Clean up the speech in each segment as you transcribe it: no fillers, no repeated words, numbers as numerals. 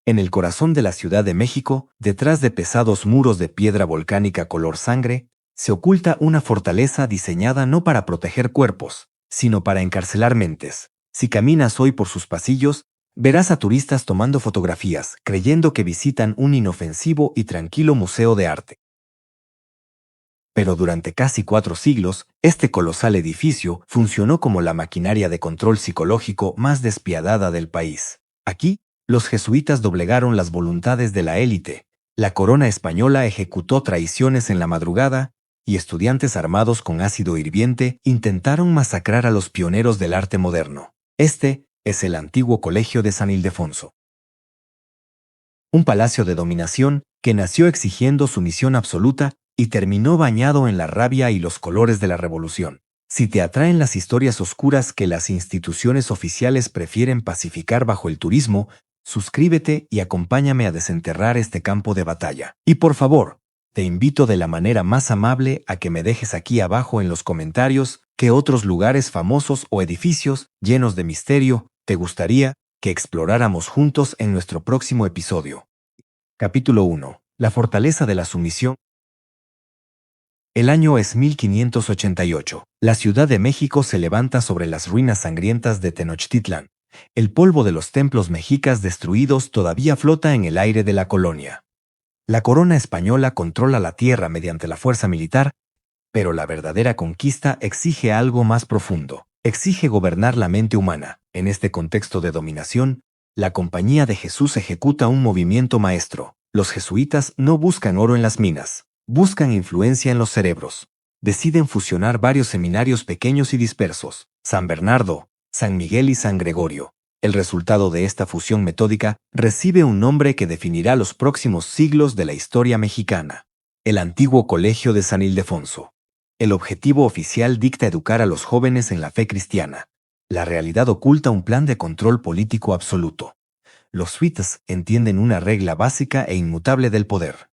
En el corazón de la Ciudad de México, detrás de pesados muros de piedra volcánica color sangre, se oculta una fortaleza diseñada no para proteger cuerpos, sino para encarcelar mentes. Si caminas hoy por sus pasillos, verás a turistas tomando fotografías, creyendo que visitan un inofensivo y tranquilo museo de arte. Pero durante casi 4 siglos, este colosal edificio funcionó como la maquinaria de control psicológico más despiadada del país. Aquí, los jesuitas doblegaron las voluntades de la élite, la corona española ejecutó traiciones en la madrugada, y estudiantes armados con ácido hirviente intentaron masacrar a los pioneros del arte moderno. Este es el antiguo Colegio de San Ildefonso. Un palacio de dominación que nació exigiendo sumisión absoluta y terminó bañado en la rabia y los colores de la revolución. Si te atraen las historias oscuras que las instituciones oficiales prefieren pacificar bajo el turismo, suscríbete y acompáñame a desenterrar este campo de batalla. Y por favor, te invito de la manera más amable a que me dejes aquí abajo en los comentarios qué otros lugares famosos o edificios llenos de misterio te gustaría que exploráramos juntos en nuestro próximo episodio. Capítulo 1. La fortaleza de la sumisión. El año es 1588. La Ciudad de México se levanta sobre las ruinas sangrientas de Tenochtitlan. El polvo de los templos mexicas destruidos todavía flota en el aire de la colonia. La corona española controla la tierra mediante la fuerza militar, pero la verdadera conquista exige algo más profundo. Exige gobernar la mente humana. En este contexto de dominación, la Compañía de Jesús ejecuta un movimiento maestro. Los jesuitas no buscan oro en las minas. Buscan influencia en los cerebros. Deciden fusionar varios seminarios pequeños y dispersos, San Bernardo, San Miguel y San Gregorio. El resultado de esta fusión metódica recibe un nombre que definirá los próximos siglos de la historia mexicana: el antiguo Colegio de San Ildefonso. El objetivo oficial dicta educar a los jóvenes en la fe cristiana. La realidad oculta un plan de control político absoluto. Los suites entienden una regla básica e inmutable del poder.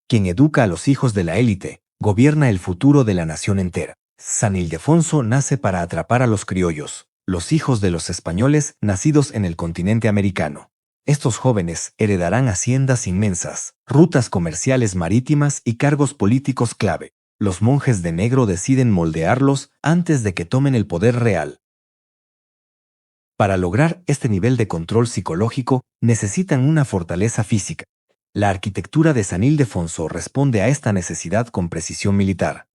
Quien educa a los hijos de la élite, gobierna el futuro de la nación entera. San Ildefonso nace para atrapar a los criollos, los hijos de los españoles nacidos en el continente americano. Estos jóvenes heredarán haciendas inmensas, rutas comerciales marítimas y cargos políticos clave. Los monjes de negro deciden moldearlos antes de que tomen el poder real. Para lograr este nivel de control psicológico, necesitan una fortaleza física. La arquitectura de San Ildefonso responde a esta necesidad con precisión militar.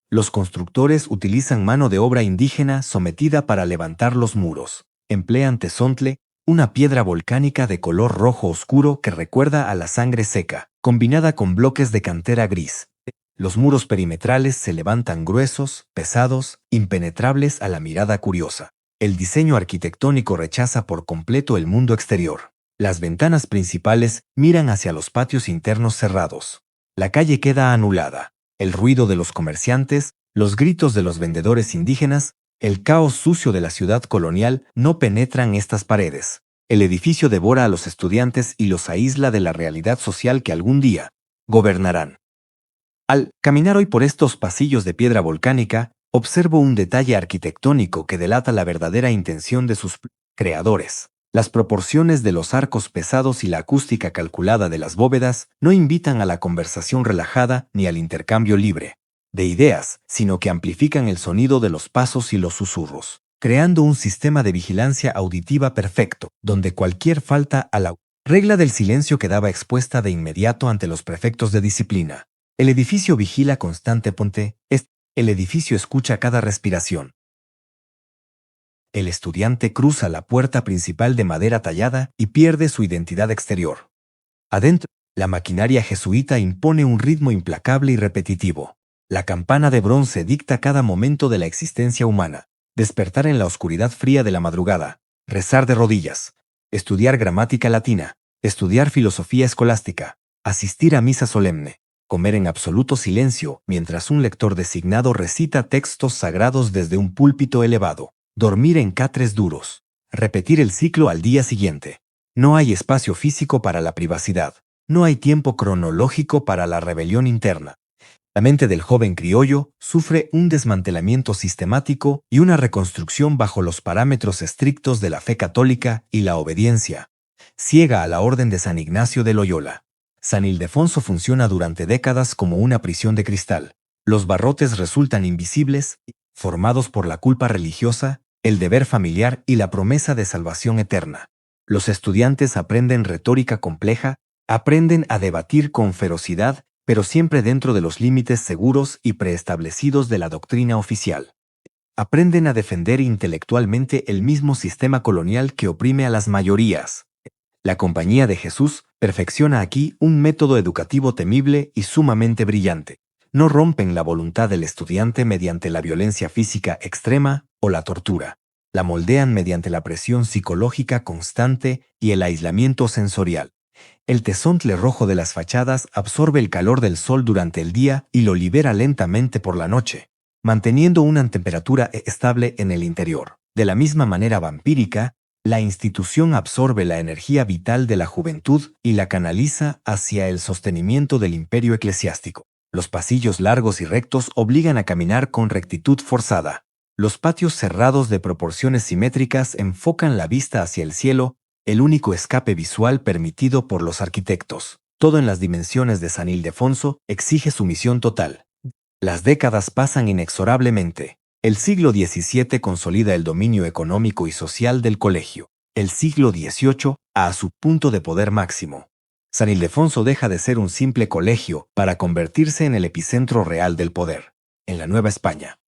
Los constructores utilizan mano de obra indígena sometida para levantar los muros. Emplean tezontle, una piedra volcánica de color rojo oscuro que recuerda a la sangre seca, combinada con bloques de cantera gris. Los muros perimetrales se levantan gruesos, pesados, impenetrables a la mirada curiosa. El diseño arquitectónico rechaza por completo el mundo exterior. Las ventanas principales miran hacia los patios internos cerrados. La calle queda anulada. El ruido de los comerciantes, los gritos de los vendedores indígenas, el caos sucio de la ciudad colonial no penetran estas paredes. El edificio devora a los estudiantes y los aísla de la realidad social que algún día gobernarán. Al caminar hoy por estos pasillos de piedra volcánica, observo un detalle arquitectónico que delata la verdadera intención de sus creadores. Las proporciones de los arcos pesados y la acústica calculada de las bóvedas no invitan a la conversación relajada ni al intercambio libre de ideas, sino que amplifican el sonido de los pasos y los susurros, creando un sistema de vigilancia auditiva perfecto, donde cualquier falta a la regla del silencio quedaba expuesta de inmediato ante los prefectos de disciplina. El edificio vigila constantemente, el edificio escucha cada respiración. El estudiante cruza la puerta principal de madera tallada y pierde su identidad exterior. Adentro, la maquinaria jesuita impone un ritmo implacable y repetitivo. La campana de bronce dicta cada momento de la existencia humana. Despertar en la oscuridad fría de la madrugada, rezar de rodillas, estudiar gramática latina, estudiar filosofía escolástica, asistir a misa solemne, comer en absoluto silencio mientras un lector designado recita textos sagrados desde un púlpito elevado. Dormir en catres duros. Repetir el ciclo al día siguiente. No hay espacio físico para la privacidad. No hay tiempo cronológico para la rebelión interna. La mente del joven criollo sufre un desmantelamiento sistemático y una reconstrucción bajo los parámetros estrictos de la fe católica y la obediencia. ciega a la orden de San Ignacio de Loyola. San Ildefonso funciona durante décadas como una prisión de cristal. Los barrotes resultan invisibles, formados por la culpa religiosa, el deber familiar y la promesa de salvación eterna. Los estudiantes aprenden retórica compleja, aprenden a debatir con ferocidad, pero siempre dentro de los límites seguros y preestablecidos de la doctrina oficial. Aprenden a defender intelectualmente el mismo sistema colonial que oprime a las mayorías. La Compañía de Jesús perfecciona aquí un método educativo temible y sumamente brillante. No rompen la voluntad del estudiante mediante la violencia física extrema o la tortura. La moldean mediante la presión psicológica constante y el aislamiento sensorial. El tesontle rojo de las fachadas absorbe el calor del sol durante el día y lo libera lentamente por la noche, manteniendo una temperatura estable en el interior. De la misma manera vampírica, la institución absorbe la energía vital de la juventud y la canaliza hacia el sostenimiento del imperio eclesiástico. Los pasillos largos y rectos obligan a caminar con rectitud forzada. Los patios cerrados de proporciones simétricas enfocan la vista hacia el cielo, el único escape visual permitido por los arquitectos. Todo en las dimensiones de San Ildefonso exige sumisión total. Las décadas pasan inexorablemente. El siglo XVII consolida el dominio económico y social del colegio. El siglo XVIII a su punto de poder máximo. San Ildefonso deja de ser un simple colegio para convertirse en el epicentro real del poder, en la Nueva España.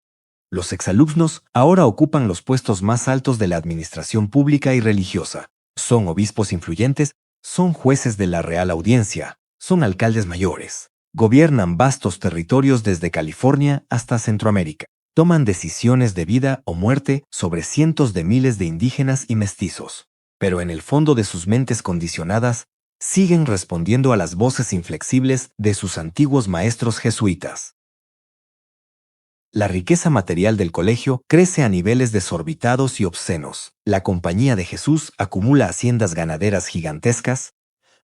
Los exalumnos ahora ocupan los puestos más altos de la administración pública y religiosa. Son obispos influyentes, son jueces de la Real Audiencia, son alcaldes mayores. Gobiernan vastos territorios desde California hasta Centroamérica. Toman decisiones de vida o muerte sobre cientos de miles de indígenas y mestizos. Pero en el fondo de sus mentes condicionadas, siguen respondiendo a las voces inflexibles de sus antiguos maestros jesuitas. La riqueza material del colegio crece a niveles desorbitados y obscenos. La Compañía de Jesús acumula haciendas ganaderas gigantescas,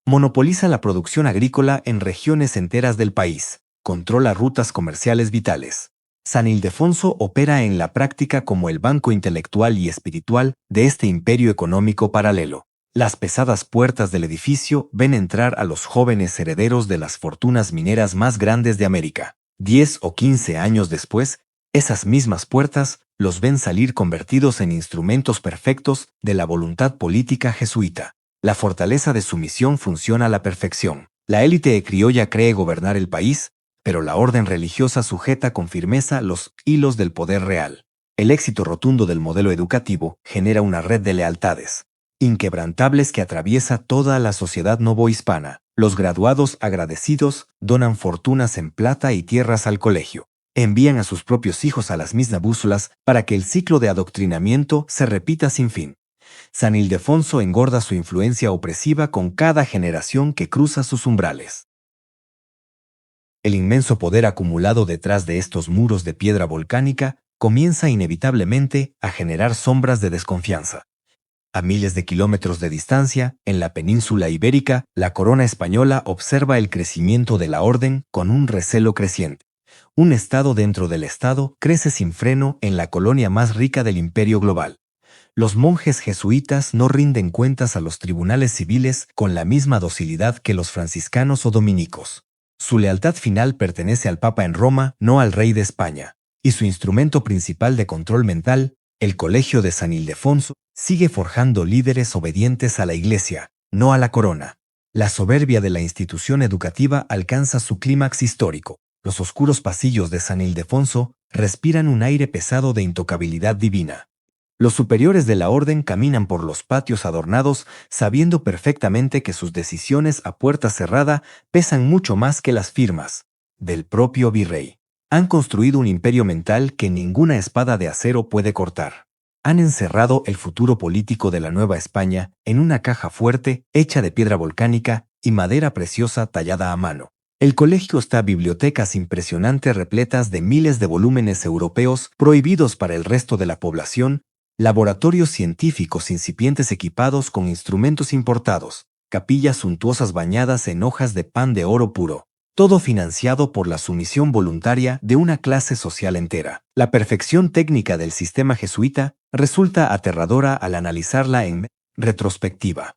monopoliza la producción agrícola en regiones enteras del país, controla rutas comerciales vitales. San Ildefonso opera en la práctica como el banco intelectual y espiritual de este imperio económico paralelo. Las pesadas puertas del edificio ven entrar a los jóvenes herederos de las fortunas mineras más grandes de América. 10 o 15 años después, esas mismas puertas los ven salir convertidos en instrumentos perfectos de la voluntad política jesuita. La fortaleza de su misión funciona a la perfección. La élite criolla cree gobernar el país, pero la orden religiosa sujeta con firmeza los hilos del poder real. El éxito rotundo del modelo educativo genera una red de lealtades inquebrantables que atraviesa toda la sociedad novohispana. Los graduados agradecidos donan fortunas en plata y tierras al colegio. Envían a sus propios hijos a las misnabúsulas para que el ciclo de adoctrinamiento se repita sin fin. San Ildefonso engorda su influencia opresiva con cada generación que cruza sus umbrales. El inmenso poder acumulado detrás de estos muros de piedra volcánica comienza inevitablemente a generar sombras de desconfianza. A miles de kilómetros de distancia, en la península ibérica, la corona española observa el crecimiento de la orden con un recelo creciente. Un estado dentro del estado crece sin freno en la colonia más rica del imperio global. Los monjes jesuitas no rinden cuentas a los tribunales civiles con la misma docilidad que los franciscanos o dominicos. Su lealtad final pertenece al Papa en Roma, no al rey de España. Y su instrumento principal de control mental, el Colegio de San Ildefonso, sigue forjando líderes obedientes a la Iglesia, no a la corona. La soberbia de la institución educativa alcanza su clímax histórico. Los oscuros pasillos de San Ildefonso respiran un aire pesado de intocabilidad divina. Los superiores de la orden caminan por los patios adornados sabiendo perfectamente que sus decisiones a puerta cerrada pesan mucho más que las firmas del propio virrey. Han construido un imperio mental que ninguna espada de acero puede cortar. Han encerrado el futuro político de la Nueva España en una caja fuerte hecha de piedra volcánica y madera preciosa tallada a mano. El colegio está bibliotecas impresionantes repletas de miles de volúmenes europeos prohibidos para el resto de la población, laboratorios científicos incipientes equipados con instrumentos importados, capillas suntuosas bañadas en hojas de pan de oro puro. Todo financiado por la sumisión voluntaria de una clase social entera. La perfección técnica del sistema jesuita resulta aterradora al analizarla en retrospectiva.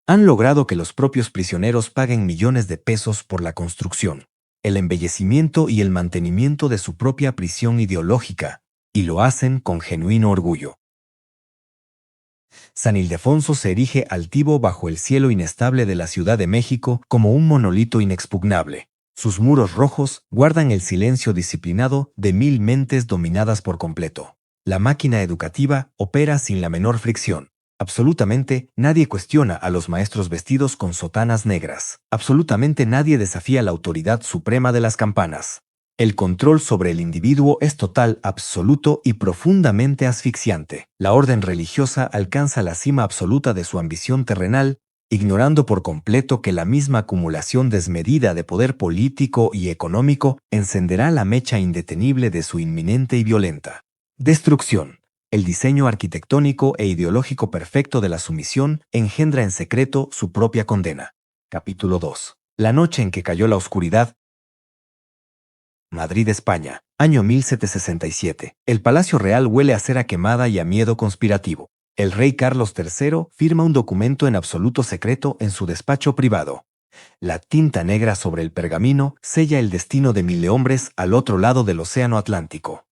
Han logrado que los propios prisioneros paguen millones de pesos por la construcción, el embellecimiento y el mantenimiento de su propia prisión ideológica, y lo hacen con genuino orgullo. San Ildefonso se erige altivo bajo el cielo inestable de la Ciudad de México como un monolito inexpugnable. Sus muros rojos guardan el silencio disciplinado de 1000 mentes dominadas por completo. La máquina educativa opera sin la menor fricción. Absolutamente nadie cuestiona a los maestros vestidos con sotanas negras. Absolutamente nadie desafía la autoridad suprema de las campanas. El control sobre el individuo es total, absoluto y profundamente asfixiante. La orden religiosa alcanza la cima absoluta de su ambición terrenal, ignorando por completo que la misma acumulación desmedida de poder político y económico encenderá la mecha indetenible de su inminente y violenta destrucción. El diseño arquitectónico e ideológico perfecto de la sumisión engendra en secreto su propia condena. Capítulo 2. La noche en que cayó la oscuridad. Madrid, España, año 1767. El Palacio Real huele a cera quemada y a miedo conspirativo. El rey Carlos III firma un documento en absoluto secreto en su despacho privado. La tinta negra sobre el pergamino sella el destino de 1000 hombres al otro lado del océano Atlántico.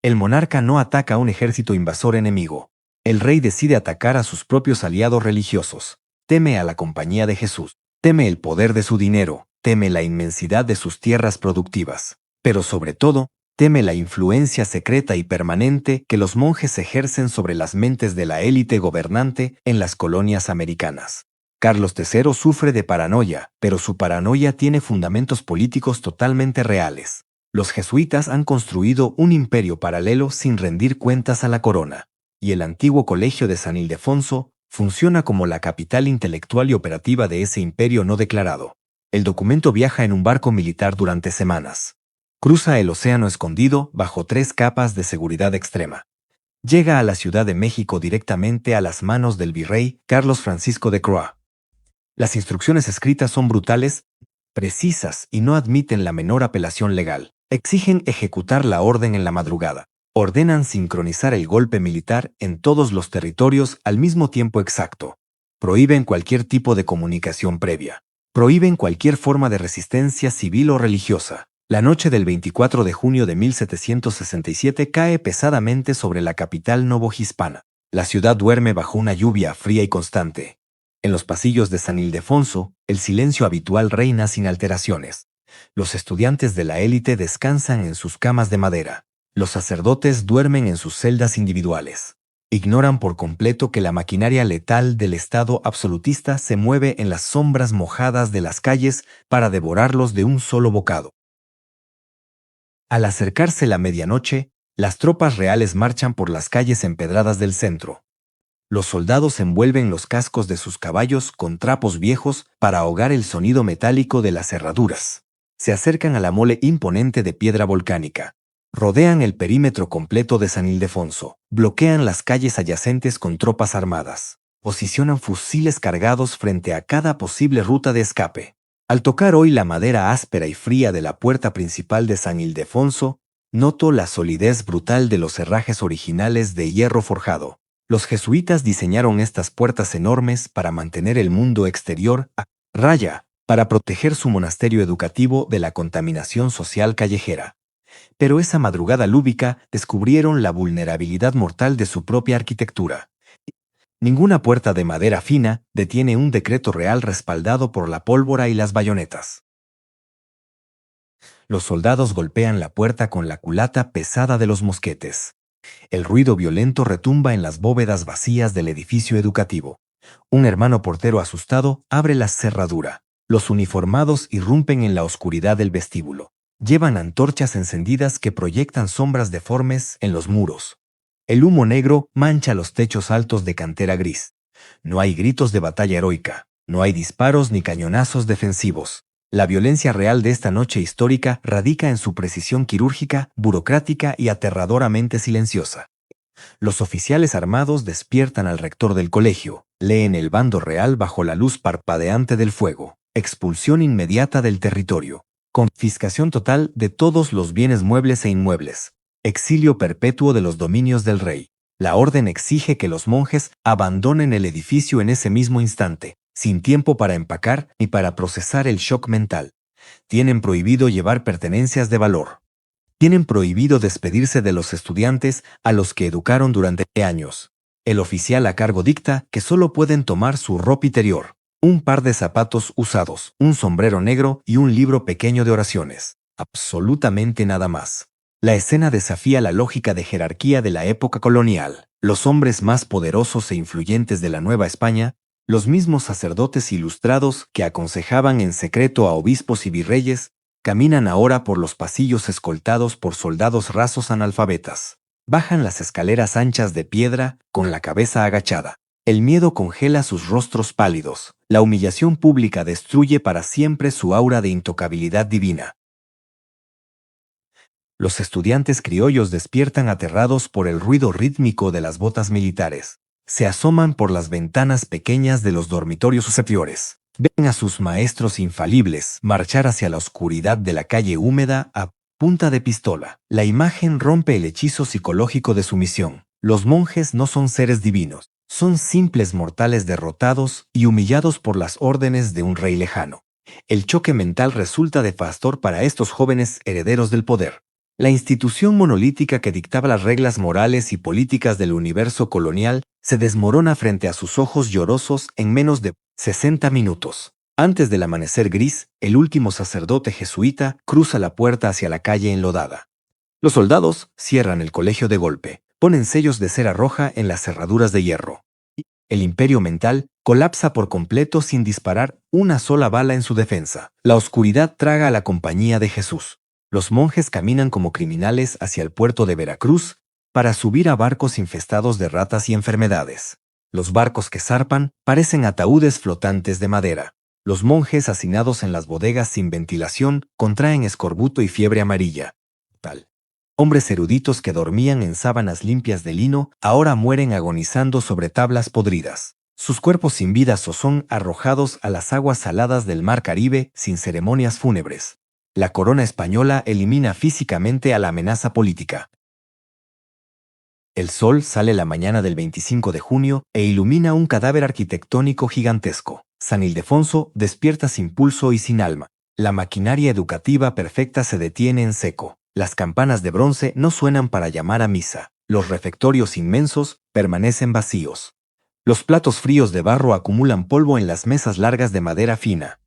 El monarca no ataca a un ejército invasor enemigo. El rey decide atacar a sus propios aliados religiosos. Teme a la compañía de Jesús. Teme el poder de su dinero. Teme la inmensidad de sus tierras productivas. Pero sobre todo, teme la influencia secreta y permanente que los monjes ejercen sobre las mentes de la élite gobernante en las colonias americanas. Carlos III sufre de paranoia, pero su paranoia tiene fundamentos políticos totalmente reales. Los jesuitas han construido un imperio paralelo sin rendir cuentas a la corona, y el antiguo colegio de San Ildefonso funciona como la capital intelectual y operativa de ese imperio no declarado. El documento viaja en un barco militar durante semanas. Cruza el océano escondido bajo 3 capas de seguridad extrema. Llega a la Ciudad de México directamente a las manos del virrey Carlos Francisco de Croix. Las instrucciones escritas son brutales, precisas y no admiten la menor apelación legal. Exigen ejecutar la orden en la madrugada. Ordenan sincronizar el golpe militar en todos los territorios al mismo tiempo exacto. Prohíben cualquier tipo de comunicación previa. Prohíben cualquier forma de resistencia civil o religiosa. La noche del 24 de junio de 1767 cae pesadamente sobre la capital novohispana. La ciudad duerme bajo una lluvia fría y constante. En los pasillos de San Ildefonso, el silencio habitual reina sin alteraciones. Los estudiantes de la élite descansan en sus camas de madera. Los sacerdotes duermen en sus celdas individuales. Ignoran por completo que la maquinaria letal del Estado absolutista se mueve en las sombras mojadas de las calles para devorarlos de un solo bocado. Al acercarse la medianoche, las tropas reales marchan por las calles empedradas del centro. Los soldados envuelven los cascos de sus caballos con trapos viejos para ahogar el sonido metálico de las herraduras. Se acercan a la mole imponente de piedra volcánica. Rodean el perímetro completo de San Ildefonso. Bloquean las calles adyacentes con tropas armadas. Posicionan fusiles cargados frente a cada posible ruta de escape. Al tocar hoy la madera áspera y fría de la puerta principal de San Ildefonso, noto la solidez brutal de los herrajes originales de hierro forjado. Los jesuitas diseñaron estas puertas enormes para mantener el mundo exterior a raya, para proteger su monasterio educativo de la contaminación social callejera. Pero esa madrugada lúbica descubrieron la vulnerabilidad mortal de su propia arquitectura. Ninguna puerta de madera fina detiene un decreto real respaldado por la pólvora y las bayonetas. Los soldados golpean la puerta con la culata pesada de los mosquetes. El ruido violento retumba en las bóvedas vacías del edificio educativo. Un hermano portero asustado abre la cerradura. Los uniformados irrumpen en la oscuridad del vestíbulo. Llevan antorchas encendidas que proyectan sombras deformes en los muros. El humo negro mancha los techos altos de cantera gris. No hay gritos de batalla heroica. No hay disparos ni cañonazos defensivos. La violencia real de esta noche histórica radica en su precisión quirúrgica, burocrática y aterradoramente silenciosa. Los oficiales armados despiertan al rector del colegio. Leen el bando real bajo la luz parpadeante del fuego. Expulsión inmediata del territorio. Confiscación total de todos los bienes muebles e inmuebles. Exilio perpetuo de los dominios del rey. La orden exige que los monjes abandonen el edificio en ese mismo instante. sin tiempo para empacar ni para procesar el shock mental. Tienen prohibido llevar pertenencias de valor. Tienen prohibido despedirse de los estudiantes a los que educaron durante años. El oficial a cargo dicta que solo pueden tomar su ropa interior, un par de zapatos usados, un sombrero negro y un libro pequeño de oraciones. Absolutamente nada más. La escena desafía la lógica de jerarquía de la época colonial. Los hombres más poderosos e influyentes de la Nueva España, los mismos sacerdotes ilustrados que aconsejaban en secreto a obispos y virreyes, caminan ahora por los pasillos escoltados por soldados rasos analfabetas. Bajan las escaleras anchas de piedra con la cabeza agachada. El miedo congela sus rostros pálidos. La humillación pública destruye para siempre su aura de intocabilidad divina. Los estudiantes criollos despiertan aterrados por el ruido rítmico de las botas militares. Se asoman por las ventanas pequeñas de los dormitorios superiores. Ven a sus maestros infalibles marchar hacia la oscuridad de la calle húmeda a punta de pistola. La imagen rompe el hechizo psicológico de su misión. Los monjes no son seres divinos, son simples mortales derrotados y humillados por las órdenes de un rey lejano. El choque mental resulta devastador para estos jóvenes herederos del poder. La institución monolítica que dictaba las reglas morales y políticas del universo colonial se desmorona frente a sus ojos llorosos en menos de 60 minutos. Antes del amanecer gris, el último sacerdote jesuita cruza la puerta hacia la calle enlodada. Los soldados cierran el colegio de golpe, ponen sellos de cera roja en las cerraduras de hierro. El imperio mental colapsa por completo sin disparar una sola bala en su defensa. La oscuridad traga a la compañía de Jesús. Los monjes caminan como criminales hacia el puerto de Veracruz para subir a barcos infestados de ratas y enfermedades. Los barcos que zarpan parecen ataúdes flotantes de madera. Los monjes hacinados en las bodegas sin ventilación contraen escorbuto y fiebre amarilla. Hombres eruditos que dormían en sábanas limpias de lino ahora mueren agonizando sobre tablas podridas. Sus cuerpos sin vida son arrojados a las aguas saladas del mar Caribe sin ceremonias fúnebres. La corona española elimina físicamente a la amenaza política. El sol sale la mañana del 25 de junio e ilumina un cadáver arquitectónico gigantesco. San Ildefonso despierta sin pulso y sin alma. La maquinaria educativa perfecta se detiene en seco. Las campanas de bronce no suenan para llamar a misa. Los refectorios inmensos permanecen vacíos. Los platos fríos de barro acumulan polvo en las mesas largas de madera fina.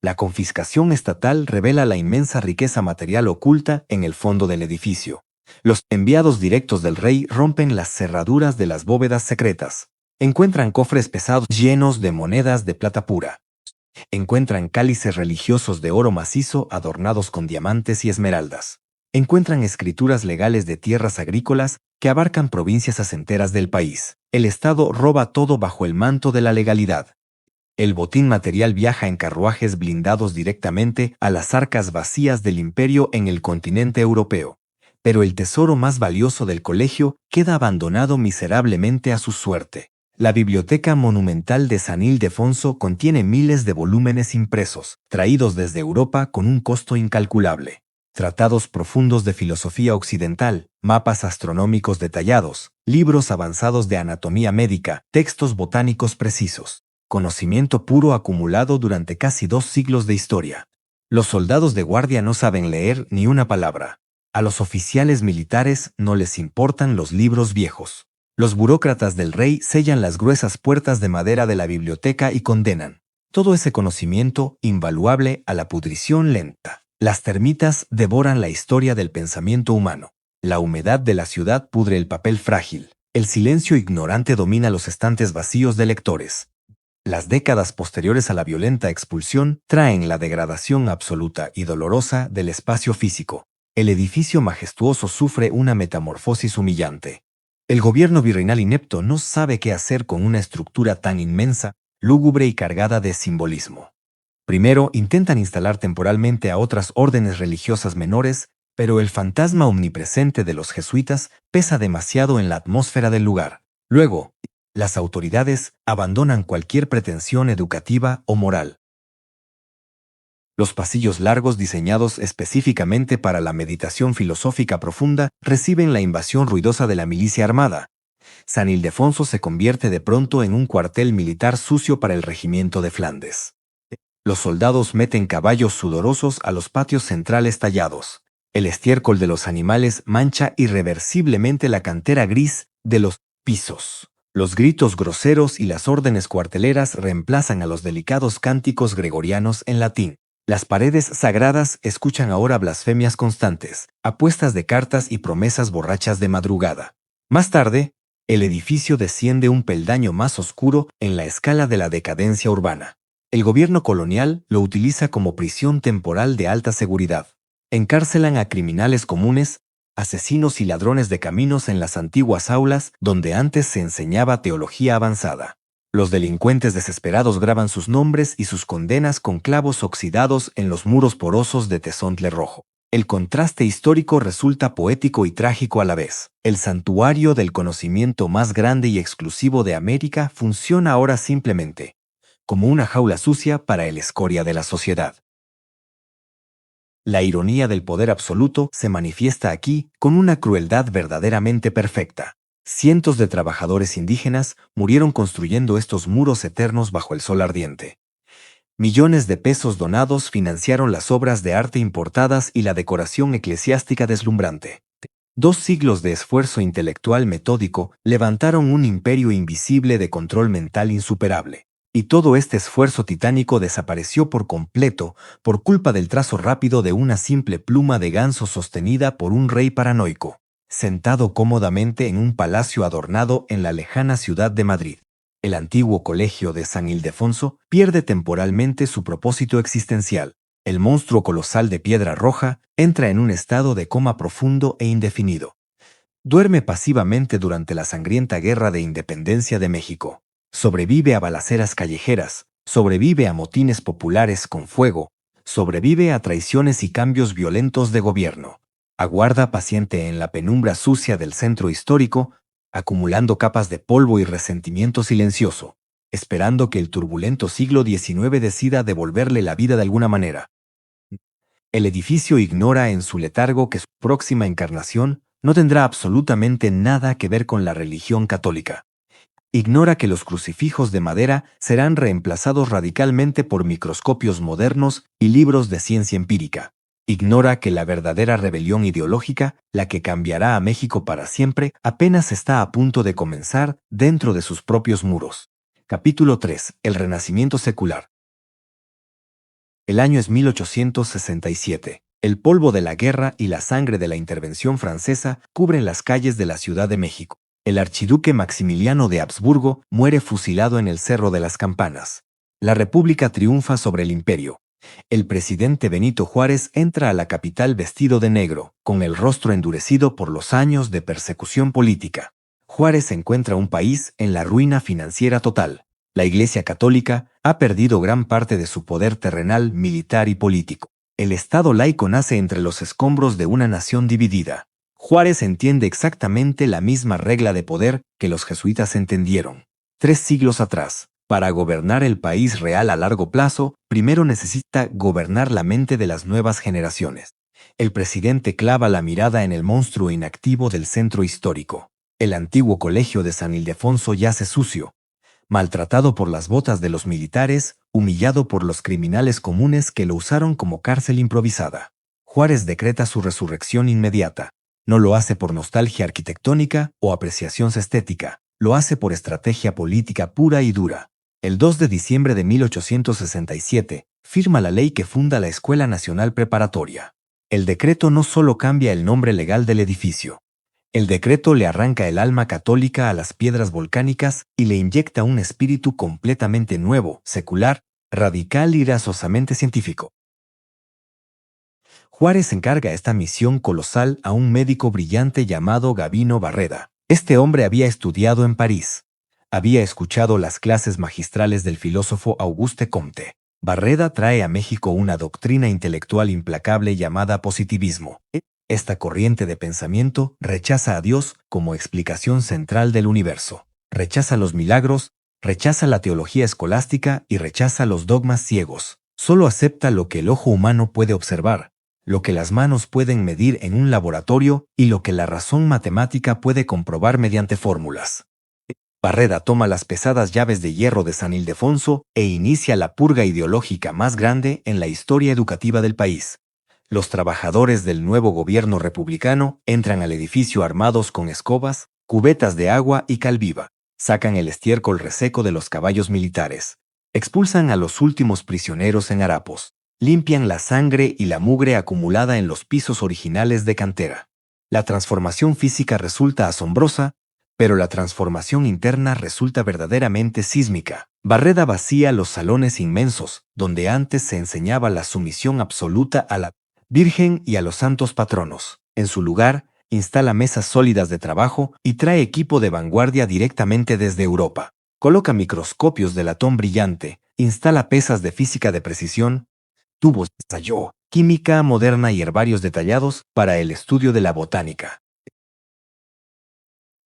La confiscación estatal revela la inmensa riqueza material oculta en el fondo del edificio. Los enviados directos del rey rompen las cerraduras de las bóvedas secretas. Encuentran cofres pesados llenos de monedas de plata pura. Encuentran cálices religiosos de oro macizo adornados con diamantes y esmeraldas. Encuentran escrituras legales de tierras agrícolas que abarcan provincias enteras del país. El Estado roba todo bajo el manto de la legalidad. El botín material viaja en carruajes blindados directamente a las arcas vacías del imperio en el continente europeo. Pero el tesoro más valioso del colegio queda abandonado miserablemente a su suerte. La biblioteca monumental de San Ildefonso contiene miles de volúmenes impresos, traídos desde Europa con un costo incalculable. Tratados profundos de filosofía occidental, mapas astronómicos detallados, libros avanzados de anatomía médica, textos botánicos precisos. Conocimiento puro acumulado durante casi 2 siglos de historia. Los soldados de guardia no saben leer ni una palabra. A los oficiales militares no les importan los libros viejos. Los burócratas del rey sellan las gruesas puertas de madera de la biblioteca y condenan todo ese conocimiento invaluable a la pudrición lenta. Las termitas devoran la historia del pensamiento humano. La humedad de la ciudad pudre el papel frágil. El silencio ignorante domina los estantes vacíos de lectores. Las décadas posteriores a la violenta expulsión traen la degradación absoluta y dolorosa del espacio físico. El edificio majestuoso sufre una metamorfosis humillante. El gobierno virreinal inepto no sabe qué hacer con una estructura tan inmensa, lúgubre y cargada de simbolismo. Primero intentan instalar temporalmente a otras órdenes religiosas menores, pero el fantasma omnipresente de los jesuitas pesa demasiado en la atmósfera del lugar. Luego, las autoridades abandonan cualquier pretensión educativa o moral. Los pasillos largos diseñados específicamente para la meditación filosófica profunda reciben la invasión ruidosa de la milicia armada. San Ildefonso se convierte de pronto en un cuartel militar sucio para el regimiento de Flandes. Los soldados meten caballos sudorosos a los patios centrales tallados. El estiércol de los animales mancha irreversiblemente la cantera gris de los pisos. Los gritos groseros y las órdenes cuarteleras reemplazan a los delicados cánticos gregorianos en latín. Las paredes sagradas escuchan ahora blasfemias constantes, apuestas de cartas y promesas borrachas de madrugada. Más tarde, el edificio desciende un peldaño más oscuro en la escala de la decadencia urbana. El gobierno colonial lo utiliza como prisión temporal de alta seguridad. Encárcelan a criminales comunes, asesinos y ladrones de caminos en las antiguas aulas donde antes se enseñaba teología avanzada. Los delincuentes desesperados graban sus nombres y sus condenas con clavos oxidados en los muros porosos de tezontle rojo. El contraste histórico resulta poético y trágico a la vez. El santuario del conocimiento más grande y exclusivo de América funciona ahora simplemente como una jaula sucia para el escoria de la sociedad. La ironía del poder absoluto se manifiesta aquí con una crueldad verdaderamente perfecta. Cientos de trabajadores indígenas murieron construyendo estos muros eternos bajo el sol ardiente. Millones de pesos donados financiaron las obras de arte importadas y la decoración eclesiástica deslumbrante. 2 siglos de esfuerzo intelectual metódico levantaron un imperio invisible de control mental insuperable. Y todo este esfuerzo titánico desapareció por completo por culpa del trazo rápido de una simple pluma de ganso sostenida por un rey paranoico, sentado cómodamente en un palacio adornado en la lejana ciudad de Madrid. El antiguo colegio de San Ildefonso pierde temporalmente su propósito existencial. El monstruo colosal de piedra roja entra en un estado de coma profundo e indefinido. Duerme pasivamente durante la sangrienta guerra de independencia de México. Sobrevive a balaceras callejeras, sobrevive a motines populares con fuego, sobrevive a traiciones y cambios violentos de gobierno. Aguarda paciente en la penumbra sucia del centro histórico, acumulando capas de polvo y resentimiento silencioso, esperando que el turbulento siglo XIX decida devolverle la vida de alguna manera. El edificio ignora en su letargo que su próxima encarnación no tendrá absolutamente nada que ver con la religión católica. Ignora que los crucifijos de madera serán reemplazados radicalmente por microscopios modernos y libros de ciencia empírica. Ignora que la verdadera rebelión ideológica, la que cambiará a México para siempre, apenas está a punto de comenzar dentro de sus propios muros. Capítulo 3. El Renacimiento secular. El año es 1867. El polvo de la guerra y la sangre de la intervención francesa cubren las calles de la Ciudad de México. El archiduque Maximiliano de Habsburgo muere fusilado en el Cerro de las Campanas. La República triunfa sobre el Imperio. El presidente Benito Juárez entra a la capital vestido de negro, con el rostro endurecido por los años de persecución política. Juárez encuentra un país en la ruina financiera total. La Iglesia Católica ha perdido gran parte de su poder terrenal, militar y político. El Estado laico nace entre los escombros de una nación dividida. Juárez entiende exactamente la misma regla de poder que los jesuitas entendieron 3 siglos atrás. Para gobernar el país real a largo plazo, primero necesita gobernar la mente de las nuevas generaciones. El presidente clava la mirada en el monstruo inactivo del centro histórico. El antiguo colegio de San Ildefonso yace sucio, maltratado por las botas de los militares, humillado por los criminales comunes que lo usaron como cárcel improvisada. Juárez decreta su resurrección inmediata. No lo hace por nostalgia arquitectónica o apreciación estética, lo hace por estrategia política pura y dura. El 2 de diciembre de 1867, firma la ley que funda la Escuela Nacional Preparatoria. El decreto no solo cambia el nombre legal del edificio. El decreto le arranca el alma católica a las piedras volcánicas y le inyecta un espíritu completamente nuevo, secular, radical y graciosamente científico. Juárez encarga esta misión colosal a un médico brillante llamado Gavino Barreda. Este hombre había estudiado en París. Había escuchado las clases magistrales del filósofo Auguste Comte. Barreda trae a México una doctrina intelectual implacable llamada positivismo. Esta corriente de pensamiento rechaza a Dios como explicación central del universo. Rechaza los milagros, rechaza la teología escolástica y rechaza los dogmas ciegos. Solo acepta lo que el ojo humano puede observar, lo que las manos pueden medir en un laboratorio y lo que la razón matemática puede comprobar mediante fórmulas. Barreda toma las pesadas llaves de hierro de San Ildefonso e inicia la purga ideológica más grande en la historia educativa del país. Los trabajadores del nuevo gobierno republicano entran al edificio armados con escobas, cubetas de agua y cal viva. Sacan el estiércol reseco de los caballos militares. Expulsan a los últimos prisioneros en harapos. Limpian la sangre y la mugre acumulada en los pisos originales de cantera. La transformación física resulta asombrosa, pero la transformación interna resulta verdaderamente sísmica. Barreda vacía los salones inmensos, donde antes se enseñaba la sumisión absoluta a la Virgen y a los santos patronos. En su lugar, instala mesas sólidas de trabajo y trae equipo de vanguardia directamente desde Europa. Coloca microscopios de latón brillante, instala pesas de física de precisión, tubos de ensayo, química moderna y herbarios detallados para el estudio de la botánica.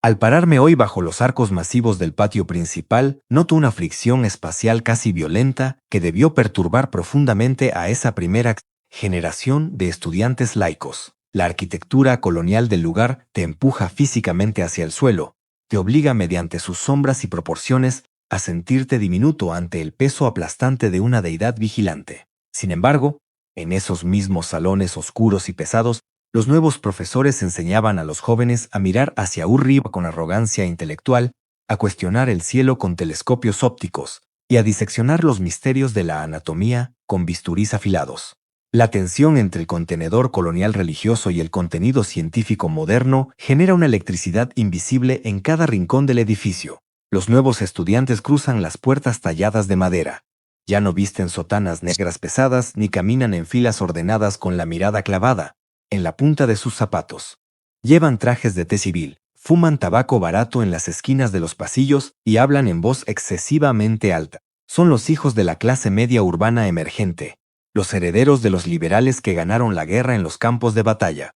Al pararme hoy bajo los arcos masivos del patio principal, noto una fricción espacial casi violenta que debió perturbar profundamente a esa primera generación de estudiantes laicos. La arquitectura colonial del lugar te empuja físicamente hacia el suelo, te obliga mediante sus sombras y proporciones a sentirte diminuto ante el peso aplastante de una deidad vigilante. Sin embargo, en esos mismos salones oscuros y pesados, los nuevos profesores enseñaban a los jóvenes a mirar hacia arriba con arrogancia intelectual, a cuestionar el cielo con telescopios ópticos y a diseccionar los misterios de la anatomía con bisturís afilados. La tensión entre el contenedor colonial religioso y el contenido científico moderno genera una electricidad invisible en cada rincón del edificio. Los nuevos estudiantes cruzan las puertas talladas de madera. Ya no visten sotanas negras pesadas ni caminan en filas ordenadas con la mirada clavada en la punta de sus zapatos. Llevan trajes de té civil, fuman tabaco barato en las esquinas de los pasillos y hablan en voz excesivamente alta. Son los hijos de la clase media urbana emergente, los herederos de los liberales que ganaron la guerra en los campos de batalla.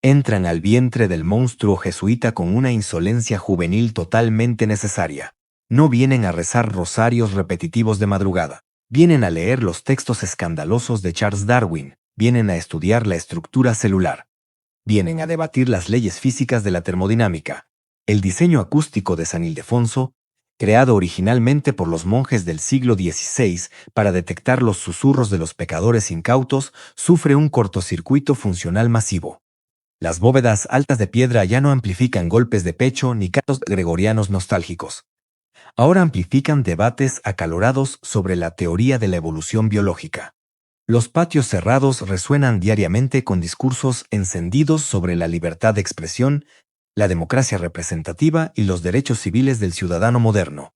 Entran al vientre del monstruo jesuita con una insolencia juvenil totalmente necesaria. No vienen a rezar rosarios repetitivos de madrugada. Vienen a leer los textos escandalosos de Charles Darwin. Vienen a estudiar la estructura celular. Vienen a debatir las leyes físicas de la termodinámica. El diseño acústico de San Ildefonso, creado originalmente por los monjes del siglo XVI para detectar los susurros de los pecadores incautos, sufre un cortocircuito funcional masivo. Las bóvedas altas de piedra ya no amplifican golpes de pecho ni cantos gregorianos nostálgicos. Ahora amplifican debates acalorados sobre la teoría de la evolución biológica. Los patios cerrados resuenan diariamente con discursos encendidos sobre la libertad de expresión, la democracia representativa y los derechos civiles del ciudadano moderno.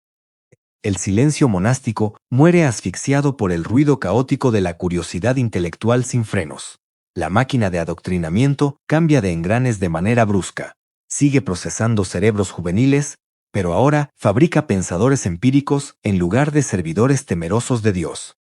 El silencio monástico muere asfixiado por el ruido caótico de la curiosidad intelectual sin frenos. La máquina de adoctrinamiento cambia de engranes de manera brusca. Sigue procesando cerebros juveniles, pero ahora fabrica pensadores empíricos en lugar de servidores temerosos de Dios.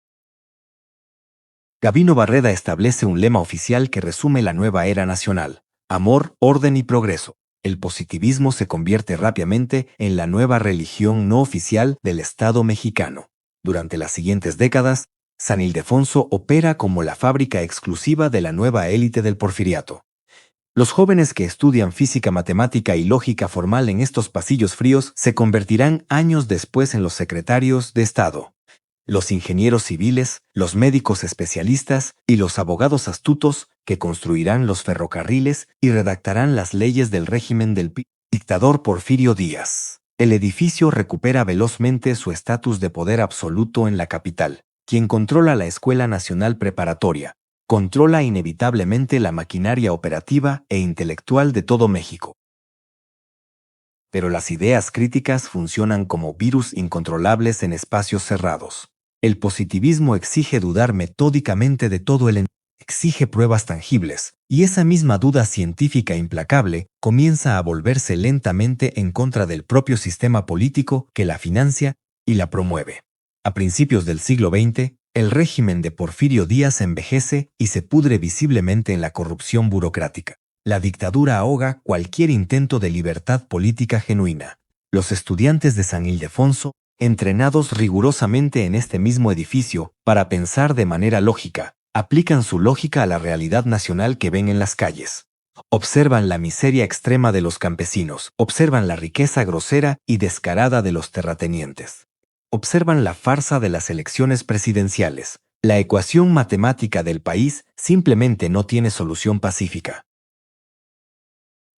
Gabino Barreda establece un lema oficial que resume la nueva era nacional: amor, orden y progreso. El positivismo se convierte rápidamente en la nueva religión no oficial del Estado mexicano. Durante las siguientes décadas, San Ildefonso opera como la fábrica exclusiva de la nueva élite del porfiriato. Los jóvenes que estudian física matemática y lógica formal en estos pasillos fríos se convertirán años después en los secretarios de Estado. Los ingenieros civiles, los médicos especialistas y los abogados astutos que construirán los ferrocarriles y redactarán las leyes del régimen del dictador Porfirio Díaz. El edificio recupera velozmente su estatus de poder absoluto en la capital. Quien controla la Escuela Nacional Preparatoria, controla inevitablemente la maquinaria operativa e intelectual de todo México. Pero las ideas críticas funcionan como virus incontrolables en espacios cerrados. El positivismo exige dudar metódicamente de todo el entorno, exige pruebas tangibles, y esa misma duda científica implacable comienza a volverse lentamente en contra del propio sistema político que la financia y la promueve. A principios del siglo XX, el régimen de Porfirio Díaz envejece y se pudre visiblemente en la corrupción burocrática. La dictadura ahoga cualquier intento de libertad política genuina. Los estudiantes de San Ildefonso, entrenados rigurosamente en este mismo edificio para pensar de manera lógica, Aplican su lógica a la realidad nacional que ven en las calles. Observan la miseria extrema de los campesinos, observan la riqueza grosera y descarada de los terratenientes. Observan la farsa de las elecciones presidenciales. La ecuación matemática del país simplemente no tiene solución pacífica.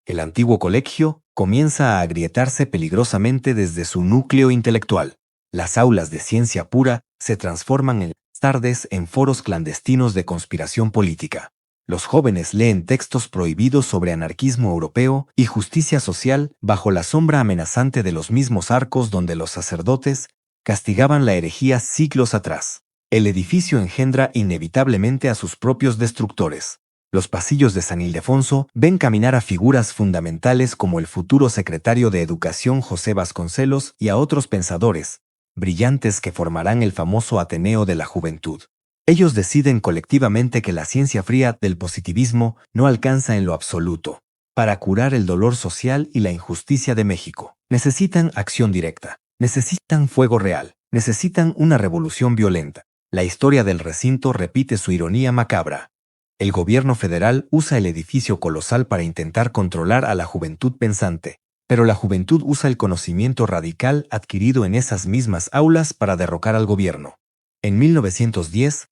El antiguo colegio comienza a agrietarse peligrosamente desde su núcleo intelectual. Las aulas de ciencia pura se transforman en tardes en foros clandestinos de conspiración política. Los jóvenes leen textos prohibidos sobre anarquismo europeo y justicia social bajo la sombra amenazante de los mismos arcos donde los sacerdotes castigaban la herejía siglos atrás. El edificio engendra inevitablemente a sus propios destructores. Los pasillos de San Ildefonso ven caminar a figuras fundamentales como el futuro secretario de Educación José Vasconcelos y a otros pensadores brillantes que formarán el famoso Ateneo de la Juventud. Ellos deciden colectivamente que la ciencia fría del positivismo no alcanza en lo absoluto. Para curar el dolor social y la injusticia de México, necesitan acción directa, necesitan fuego real, necesitan una revolución violenta. La historia del recinto repite su ironía macabra. El gobierno federal usa el edificio colosal para intentar controlar a la juventud pensante, pero la juventud usa el conocimiento radical adquirido en esas mismas aulas para derrocar al gobierno. En 1910,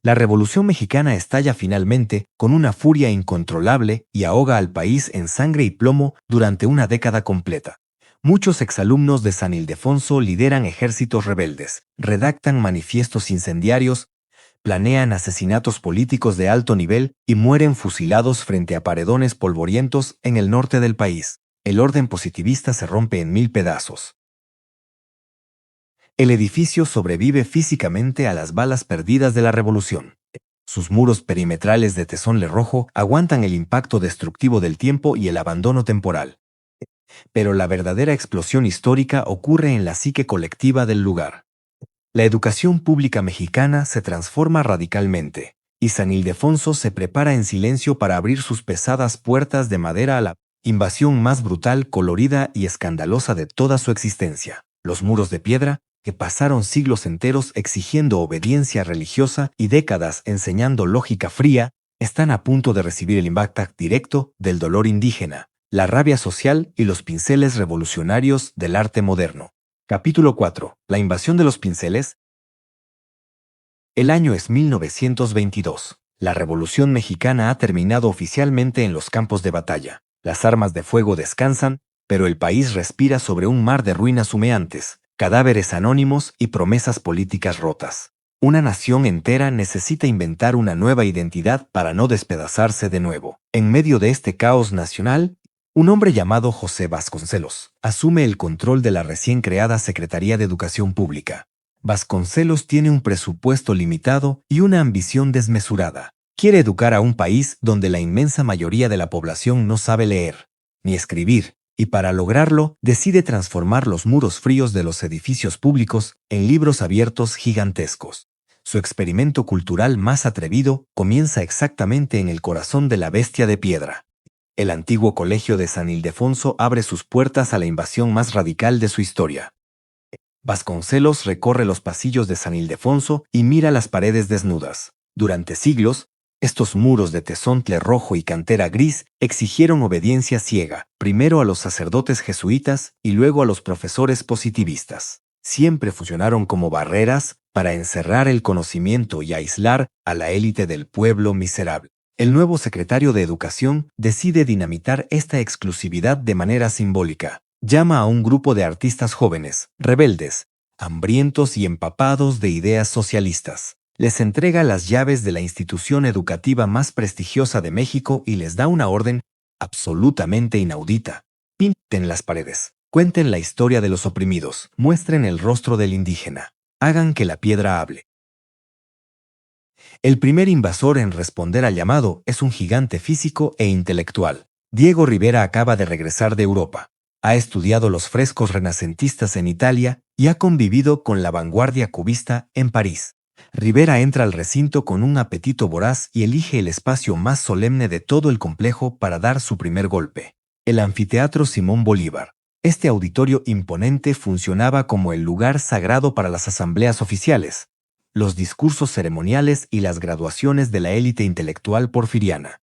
la Revolución Mexicana estalla finalmente con una furia incontrolable y ahoga al país en sangre y plomo durante una década completa. Muchos exalumnos de San Ildefonso lideran ejércitos rebeldes, redactan manifiestos incendiarios, planean asesinatos políticos de alto nivel y mueren fusilados frente a paredones polvorientos en el norte del país. El orden positivista se rompe en 1000 pedazos. El edificio sobrevive físicamente a las balas perdidas de la revolución. Sus muros perimetrales de tesonle rojo aguantan el impacto destructivo del tiempo y el abandono temporal. Pero la verdadera explosión histórica ocurre en la psique colectiva del lugar. La educación pública mexicana se transforma radicalmente, y San Ildefonso se prepara en silencio para abrir sus pesadas puertas de madera a la invasión más brutal, colorida y escandalosa de toda su existencia. Los muros de piedra, que pasaron siglos enteros exigiendo obediencia religiosa y décadas enseñando lógica fría, están a punto de recibir el impacto directo del dolor indígena, la rabia social y los pinceles revolucionarios del arte moderno. Capítulo 4. La invasión de los pinceles. El año es 1922. La Revolución Mexicana ha terminado oficialmente en los campos de batalla. Las armas de fuego descansan, pero el país respira sobre un mar de ruinas humeantes, cadáveres anónimos y promesas políticas rotas. Una nación entera necesita inventar una nueva identidad para no despedazarse de nuevo. En medio de este caos nacional, un hombre llamado José Vasconcelos asume el control de la recién creada Secretaría de Educación Pública. Vasconcelos tiene un presupuesto limitado y una ambición desmesurada. Quiere educar a un país donde la inmensa mayoría de la población no sabe leer ni escribir, y para lograrlo decide transformar los muros fríos de los edificios públicos en libros abiertos gigantescos. Su experimento cultural más atrevido comienza exactamente en el corazón de la bestia de piedra. El antiguo colegio de San Ildefonso abre sus puertas a la invasión más radical de su historia. Vasconcelos recorre los pasillos de San Ildefonso y mira las paredes desnudas. Durante siglos, estos muros de tesontle rojo y cantera gris exigieron obediencia ciega, primero a los sacerdotes jesuitas y luego a los profesores positivistas. Siempre funcionaron como barreras para encerrar el conocimiento y aislar a la élite del pueblo miserable. El nuevo secretario de Educación decide dinamitar esta exclusividad de manera simbólica. Llama a un grupo de artistas jóvenes, rebeldes, hambrientos y empapados de ideas socialistas. Les entrega las llaves de la institución educativa más prestigiosa de México y les da una orden absolutamente inaudita. Pinten las paredes, cuenten la historia de los oprimidos, muestren el rostro del indígena, hagan que la piedra hable. El primer invasor en responder al llamado es un gigante físico e intelectual. Diego Rivera acaba de regresar de Europa. Ha estudiado los frescos renacentistas en Italia y ha convivido con la vanguardia cubista en París. Rivera entra al recinto con un apetito voraz y elige el espacio más solemne de todo el complejo para dar su primer golpe: el Anfiteatro Simón Bolívar. Este auditorio imponente funcionaba como el lugar sagrado para las asambleas oficiales. los discursos ceremoniales y las graduaciones de la élite intelectual porfiriana.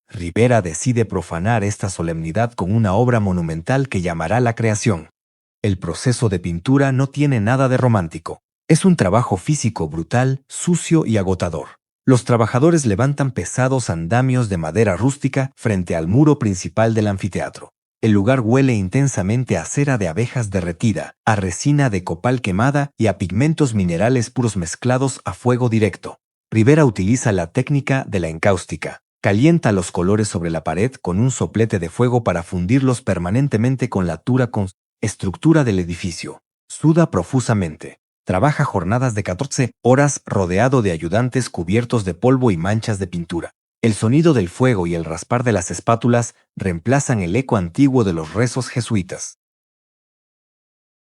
Rivera decide profanar esta solemnidad con una obra monumental que llamará La Creación. El proceso de pintura no tiene nada de romántico. Es un trabajo físico brutal, sucio y agotador. Los trabajadores levantan pesados andamios de madera rústica frente al muro principal del anfiteatro. El lugar huele intensamente a cera de abejas derretida, a resina de copal quemada y a pigmentos minerales puros mezclados a fuego directo. Rivera utiliza la técnica de la encáustica. Calienta los colores sobre la pared con un soplete de fuego para fundirlos permanentemente con la dura estructura del edificio. Suda profusamente. Trabaja jornadas de 14 horas rodeado de ayudantes cubiertos de polvo y manchas de pintura. El sonido del fuego y el raspar de las espátulas reemplazan el eco antiguo de los rezos jesuitas.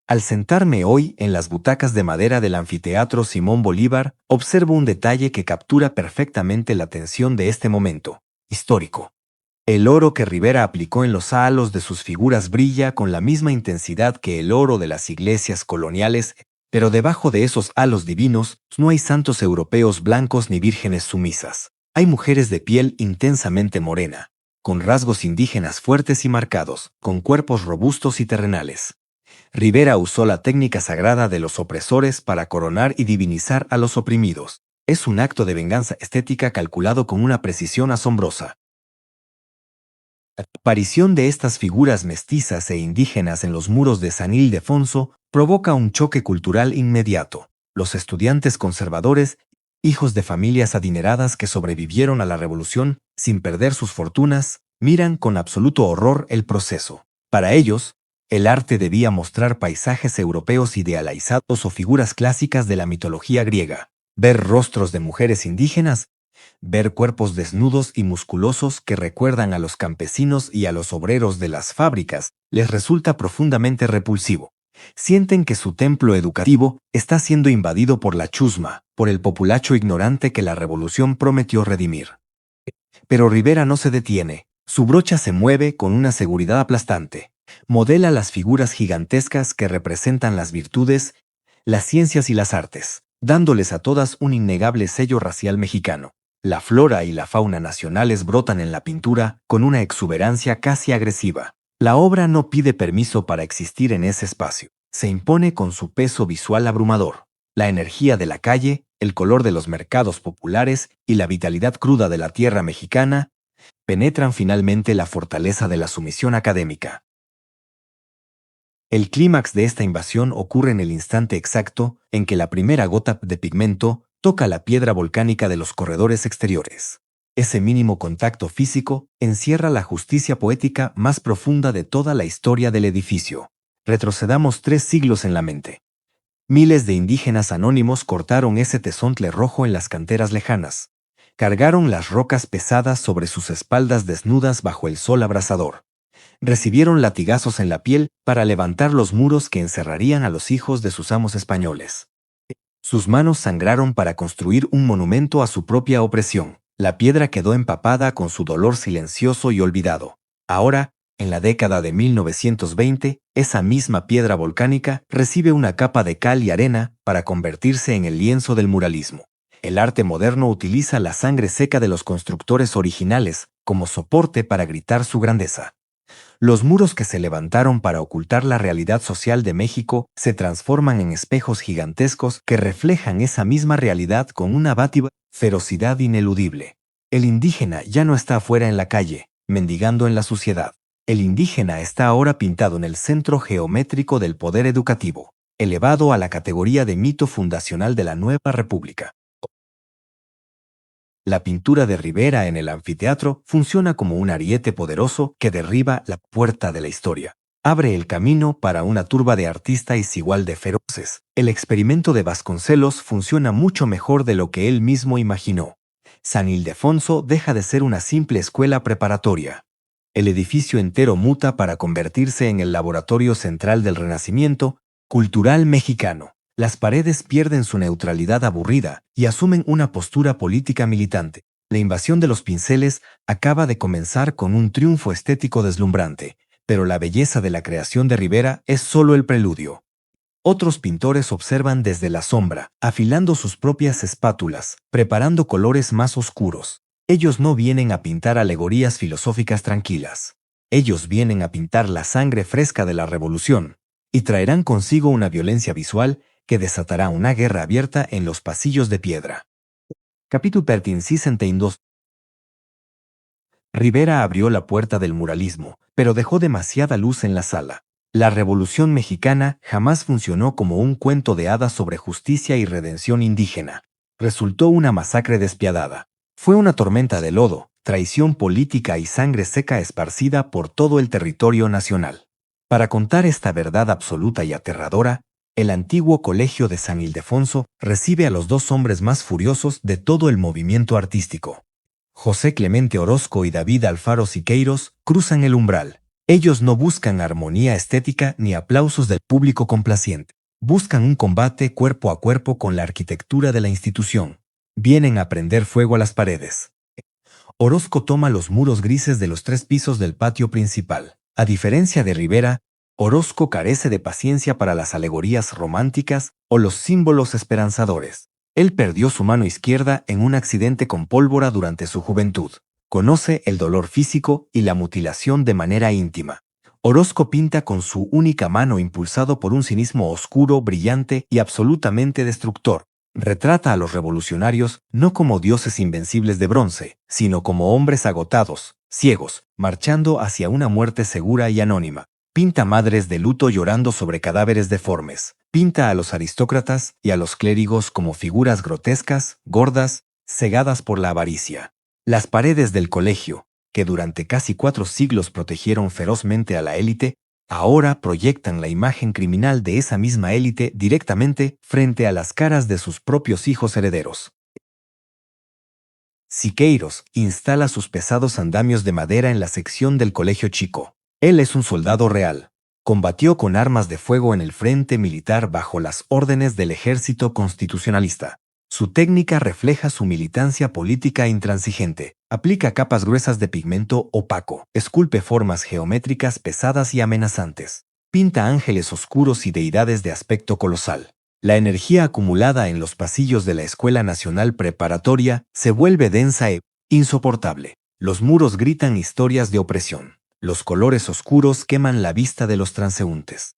Al sentarme hoy en las butacas de madera del anfiteatro Simón Bolívar, observo un detalle que captura perfectamente la atención de este momento histórico. El oro que Rivera aplicó en los halos de sus figuras brilla con la misma intensidad que el oro de las iglesias coloniales, pero debajo de esos halos divinos no hay santos europeos blancos ni vírgenes sumisas. Hay mujeres de piel intensamente morena, con rasgos indígenas fuertes y marcados, con cuerpos robustos y terrenales. Rivera usó la técnica sagrada de los opresores para coronar y divinizar a los oprimidos. Es un acto de venganza estética calculado con una precisión asombrosa. La aparición de estas figuras mestizas e indígenas en los muros de San Ildefonso provoca un choque cultural inmediato. Los estudiantes conservadores, hijos de familias adineradas que sobrevivieron a la revolución sin perder sus fortunas, miran con absoluto horror el proceso. Para ellos, el arte debía mostrar paisajes europeos idealizados o figuras clásicas de la mitología griega. Ver rostros de mujeres indígenas, ver cuerpos desnudos y musculosos que recuerdan a los campesinos y a los obreros de las fábricas, les resulta profundamente repulsivo. Sienten que su templo educativo está siendo invadido por la chusma, por el populacho ignorante que la revolución prometió redimir. Pero Rivera no se detiene. Su brocha se mueve con una seguridad aplastante. Modela las figuras gigantescas que representan las virtudes, las ciencias y las artes, dándoles a todas un innegable sello racial mexicano. La flora y la fauna nacionales brotan en la pintura con una exuberancia casi agresiva. La obra no pide permiso para existir en ese espacio. Se impone con su peso visual abrumador. La energía de la calle, el color de los mercados populares y la vitalidad cruda de la tierra mexicana penetran finalmente la fortaleza de la sumisión académica. El clímax de esta invasión ocurre en el instante exacto en que la primera gota de pigmento toca la piedra volcánica de los corredores exteriores. Ese mínimo contacto físico encierra la justicia poética más profunda de toda la historia del edificio. Retrocedamos 3 siglos en la mente. Miles de indígenas anónimos cortaron ese tezontle rojo en las canteras lejanas. Cargaron las rocas pesadas sobre sus espaldas desnudas bajo el sol abrasador. Recibieron latigazos en la piel para levantar los muros que encerrarían a los hijos de sus amos españoles. Sus manos sangraron para construir un monumento a su propia opresión. La piedra quedó empapada con su dolor silencioso y olvidado. Ahora, en la década de 1920, esa misma piedra volcánica recibe una capa de cal y arena para convertirse en el lienzo del muralismo. El arte moderno utiliza la sangre seca de los constructores originales como soporte para gritar su grandeza. Los muros que se levantaron para ocultar la realidad social de México se transforman en espejos gigantescos que reflejan esa misma realidad con una abatible ferocidad ineludible. El indígena ya no está afuera en la calle, mendigando en la suciedad. El indígena está ahora pintado en el centro geométrico del poder educativo, elevado a la categoría de mito fundacional de la nueva república. La pintura de Rivera en el anfiteatro funciona como un ariete poderoso que derriba la puerta de la historia. Abre el camino para una turba de artistas igual de feroces. El experimento de Vasconcelos funciona mucho mejor de lo que él mismo imaginó. San Ildefonso deja de ser una simple escuela preparatoria. El edificio entero muta para convertirse en el laboratorio central del Renacimiento cultural mexicano. Las paredes pierden su neutralidad aburrida y asumen una postura política militante. La invasión de los pinceles acaba de comenzar con un triunfo estético deslumbrante, pero la belleza de la creación de Rivera es solo el preludio. Otros pintores observan desde la sombra, afilando sus propias espátulas, preparando colores más oscuros. Ellos no vienen a pintar alegorías filosóficas tranquilas. Ellos vienen a pintar la sangre fresca de la revolución, y traerán consigo una violencia visual que desatará una guerra abierta en los pasillos de piedra. Capítulo 62. Rivera abrió la puerta del muralismo, pero dejó demasiada luz en la sala. La Revolución Mexicana jamás funcionó como un cuento de hadas sobre justicia y redención indígena. Resultó una masacre despiadada. Fue una tormenta de lodo, traición política y sangre seca esparcida por todo el territorio nacional. Para contar esta verdad absoluta y aterradora, el antiguo Colegio de San Ildefonso recibe a los dos hombres más furiosos de todo el movimiento artístico. José Clemente Orozco y David Alfaro Siqueiros cruzan el umbral. Ellos no buscan armonía estética ni aplausos del público complaciente. Buscan un combate cuerpo a cuerpo con la arquitectura de la institución. Vienen a prender fuego a las paredes. Orozco toma los muros grises de los 3 pisos del patio principal. A diferencia de Rivera, Orozco carece de paciencia para las alegorías románticas o los símbolos esperanzadores. Él perdió su mano izquierda en un accidente con pólvora durante su juventud. Conoce el dolor físico y la mutilación de manera íntima. Orozco pinta con su única mano impulsado por un cinismo oscuro, brillante y absolutamente destructor. Retrata a los revolucionarios no como dioses invencibles de bronce, sino como hombres agotados, ciegos, marchando hacia una muerte segura y anónima. Pinta madres de luto llorando sobre cadáveres deformes. Pinta a los aristócratas y a los clérigos como figuras grotescas, gordas, cegadas por la avaricia. Las paredes del colegio, que durante casi 4 siglos protegieron ferozmente a la élite, ahora proyectan la imagen criminal de esa misma élite directamente frente a las caras de sus propios hijos herederos. Siqueiros instala sus pesados andamios de madera en la sección del colegio chico. Él es un soldado real. Combatió con armas de fuego en el frente militar bajo las órdenes del ejército constitucionalista. Su técnica refleja su militancia política intransigente. Aplica capas gruesas de pigmento opaco. Esculpe formas geométricas pesadas y amenazantes. Pinta ángeles oscuros y deidades de aspecto colosal. La energía acumulada en los pasillos de la Escuela Nacional Preparatoria se vuelve densa e insoportable. Los muros gritan historias de opresión. Los colores oscuros queman la vista de los transeúntes.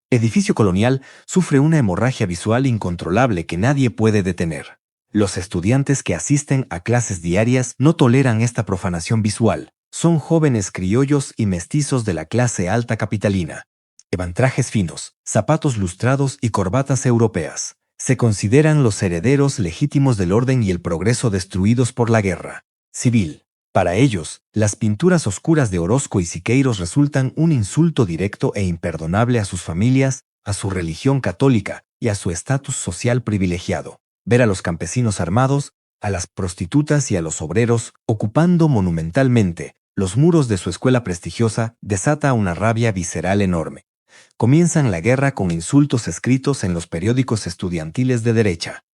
Edificio colonial sufre una hemorragia visual incontrolable que nadie puede detener. Los estudiantes que asisten a clases diarias no toleran esta profanación visual. Son jóvenes criollos y mestizos de la clase alta capitalina. Llevan trajes finos, zapatos lustrados y corbatas europeas. Se consideran los herederos legítimos del orden y el progreso destruidos por la guerra civil. Para ellos, las pinturas oscuras de Orozco y Siqueiros resultan un insulto directo e imperdonable a sus familias, a su religión católica y a su estatus social privilegiado. Ver a los campesinos armados, a las prostitutas y a los obreros ocupando monumentalmente los muros de su escuela prestigiosa desata una rabia visceral enorme. Comienzan la guerra con insultos escritos en los periódicos estudiantiles de derecha.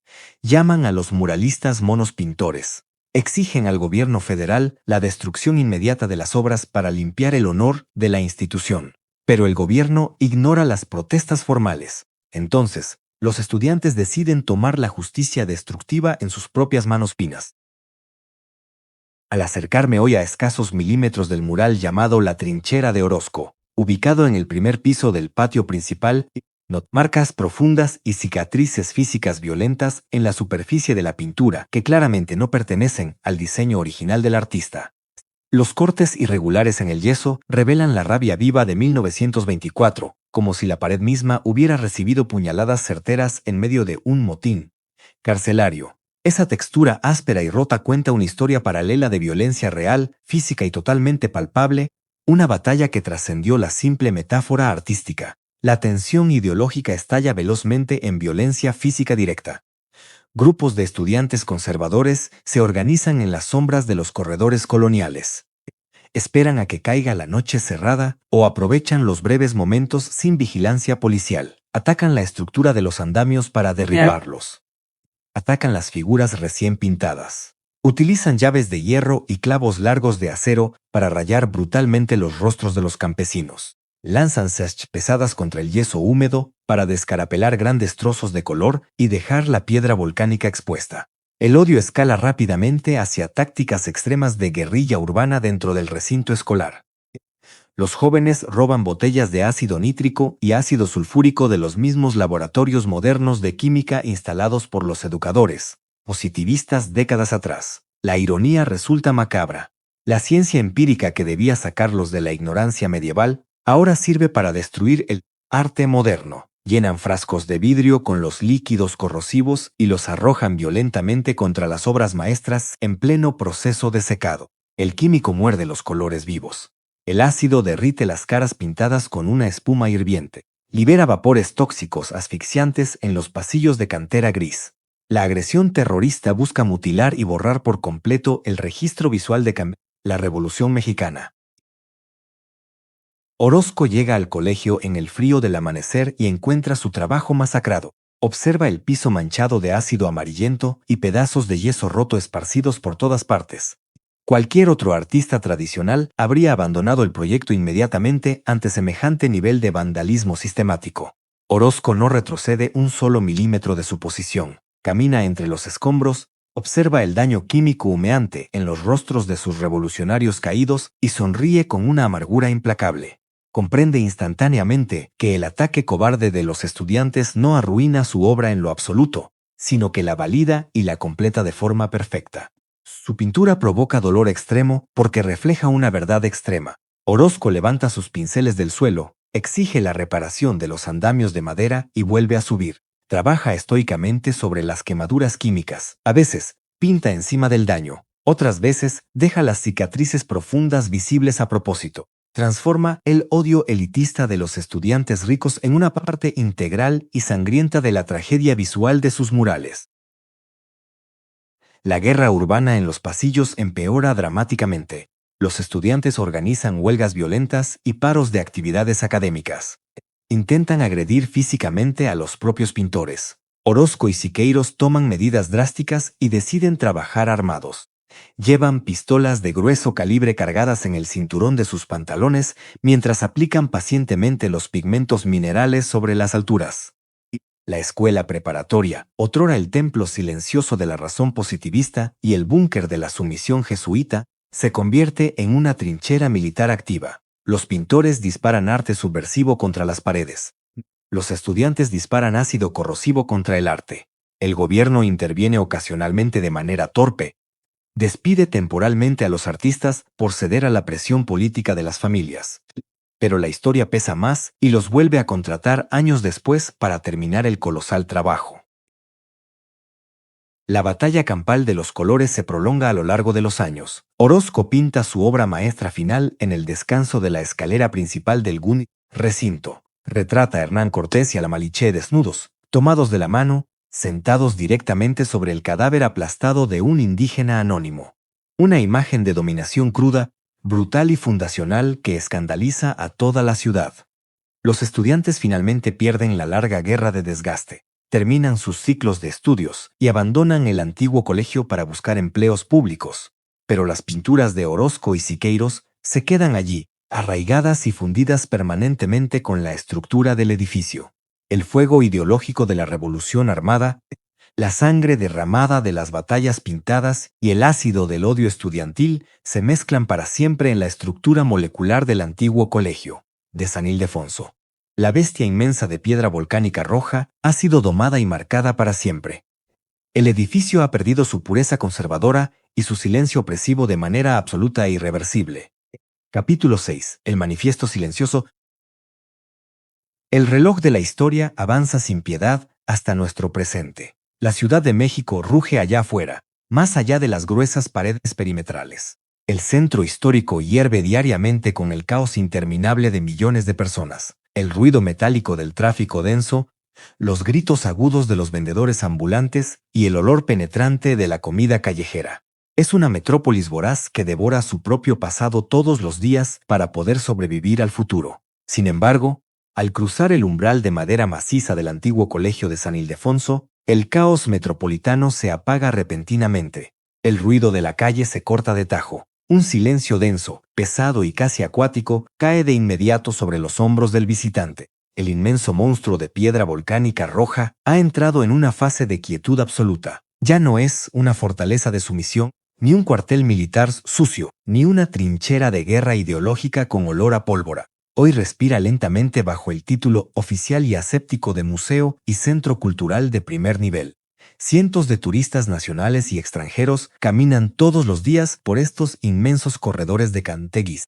Llaman a los muralistas monos pintores. Exigen al gobierno federal la destrucción inmediata de las obras para limpiar el honor de la institución. Pero el gobierno ignora las protestas formales. Entonces, los estudiantes deciden tomar la justicia destructiva en sus propias manos pinas. Al acercarme hoy a escasos milímetros del mural llamado La Trinchera de Orozco, ubicado en el primer piso del patio principal, noto marcas profundas y cicatrices físicas violentas en la superficie de la pintura que claramente no pertenecen al diseño original del artista. Los cortes irregulares en el yeso revelan la rabia viva de 1924, como si la pared misma hubiera recibido puñaladas certeras en medio de un motín carcelario. Esa textura áspera y rota cuenta una historia paralela de violencia real, física y totalmente palpable, una batalla que trascendió la simple metáfora artística. La tensión ideológica estalla velozmente en violencia física directa. Grupos de estudiantes conservadores se organizan en las sombras de los corredores coloniales. Esperan a que caiga la noche cerrada o aprovechan los breves momentos sin vigilancia policial. Atacan la estructura de los andamios para derribarlos. Atacan las figuras recién pintadas. Utilizan llaves de hierro y clavos largos de acero para rayar brutalmente los rostros de los campesinos. Lanzan sech pesadas contra el yeso húmedo para descarapelar grandes trozos de color y dejar la piedra volcánica expuesta. El odio escala rápidamente hacia tácticas extremas de guerrilla urbana dentro del recinto escolar. Los jóvenes roban botellas de ácido nítrico y ácido sulfúrico de los mismos laboratorios modernos de química instalados por los educadores positivistas décadas atrás. La ironía resulta macabra. La ciencia empírica que debía sacarlos de la ignorancia medieval ahora sirve para destruir el arte moderno. Llenan frascos de vidrio con los líquidos corrosivos y los arrojan violentamente contra las obras maestras en pleno proceso de secado. El químico muerde los colores vivos. El ácido derrite las caras pintadas con una espuma hirviente. Libera vapores tóxicos asfixiantes en los pasillos de cantera gris. La agresión terrorista busca mutilar y borrar por completo el registro visual de la Revolución Mexicana. Orozco llega al colegio en el frío del amanecer y encuentra su trabajo masacrado. Observa el piso manchado de ácido amarillento y pedazos de yeso roto esparcidos por todas partes. Cualquier otro artista tradicional habría abandonado el proyecto inmediatamente ante semejante nivel de vandalismo sistemático. Orozco no retrocede un solo milímetro de su posición. Camina entre los escombros, observa el daño químico humeante en los rostros de sus revolucionarios caídos y sonríe con una amargura implacable. Comprende instantáneamente que el ataque cobarde de los estudiantes no arruina su obra en lo absoluto, sino que la valida y la completa de forma perfecta. Su pintura provoca dolor extremo porque refleja una verdad extrema. Orozco levanta sus pinceles del suelo, exige la reparación de los andamios de madera y vuelve a subir. Trabaja estoicamente sobre las quemaduras químicas. A veces, pinta encima del daño. Otras veces, deja las cicatrices profundas visibles a propósito. Transforma el odio elitista de los estudiantes ricos en una parte integral y sangrienta de la tragedia visual de sus murales. La guerra urbana en los pasillos empeora dramáticamente. Los estudiantes organizan huelgas violentas y paros de actividades académicas. Intentan agredir físicamente a los propios pintores. Orozco y Siqueiros toman medidas drásticas y deciden trabajar armados. Llevan pistolas de grueso calibre cargadas en el cinturón de sus pantalones mientras aplican pacientemente los pigmentos minerales sobre las alturas. La escuela preparatoria, otrora el templo silencioso de la razón positivista y el búnker de la sumisión jesuita, se convierte en una trinchera militar activa. Los pintores disparan arte subversivo contra las paredes. Los estudiantes disparan ácido corrosivo contra el arte. El gobierno interviene ocasionalmente de manera torpe. Despide temporalmente a los artistas por ceder a la presión política de las familias. Pero la historia pesa más y los vuelve a contratar años después para terminar el colosal trabajo. La batalla campal de los colores se prolonga a lo largo de los años. Orozco pinta su obra maestra final en el descanso de la escalera principal del recinto. Retrata a Hernán Cortés y a la Malinche desnudos, tomados de la mano, sentados directamente sobre el cadáver aplastado de un indígena anónimo. Una imagen de dominación cruda, brutal y fundacional que escandaliza a toda la ciudad. Los estudiantes finalmente pierden la larga guerra de desgaste. Terminan sus ciclos de estudios y abandonan el antiguo colegio para buscar empleos públicos. Pero las pinturas de Orozco y Siqueiros se quedan allí, arraigadas y fundidas permanentemente con la estructura del edificio. El fuego ideológico de la revolución armada, la sangre derramada de las batallas pintadas y el ácido del odio estudiantil se mezclan para siempre en la estructura molecular del antiguo colegio de San Ildefonso. La bestia inmensa de piedra volcánica roja ha sido domada y marcada para siempre. El edificio ha perdido su pureza conservadora y su silencio opresivo de manera absoluta e irreversible. Capítulo 6. El manifiesto silencioso. El reloj de la historia avanza sin piedad hasta nuestro presente. La Ciudad de México ruge allá afuera, más allá de las gruesas paredes perimetrales. El centro histórico hierve diariamente con el caos interminable de millones de personas. El ruido metálico del tráfico denso, los gritos agudos de los vendedores ambulantes y el olor penetrante de la comida callejera. Es una metrópolis voraz que devora su propio pasado todos los días para poder sobrevivir al futuro. Sin embargo, al cruzar el umbral de madera maciza del antiguo colegio de San Ildefonso, el caos metropolitano se apaga repentinamente. El ruido de la calle se corta de tajo. Un silencio denso, pesado y casi acuático cae de inmediato sobre los hombros del visitante. El inmenso monstruo de piedra volcánica roja ha entrado en una fase de quietud absoluta. Ya no es una fortaleza de sumisión, ni un cuartel militar sucio, ni una trinchera de guerra ideológica con olor a pólvora. Hoy respira lentamente bajo el título oficial y aséptico de museo y centro cultural de primer nivel. Cientos de turistas nacionales y extranjeros caminan todos los días por estos inmensos corredores de Canteguis.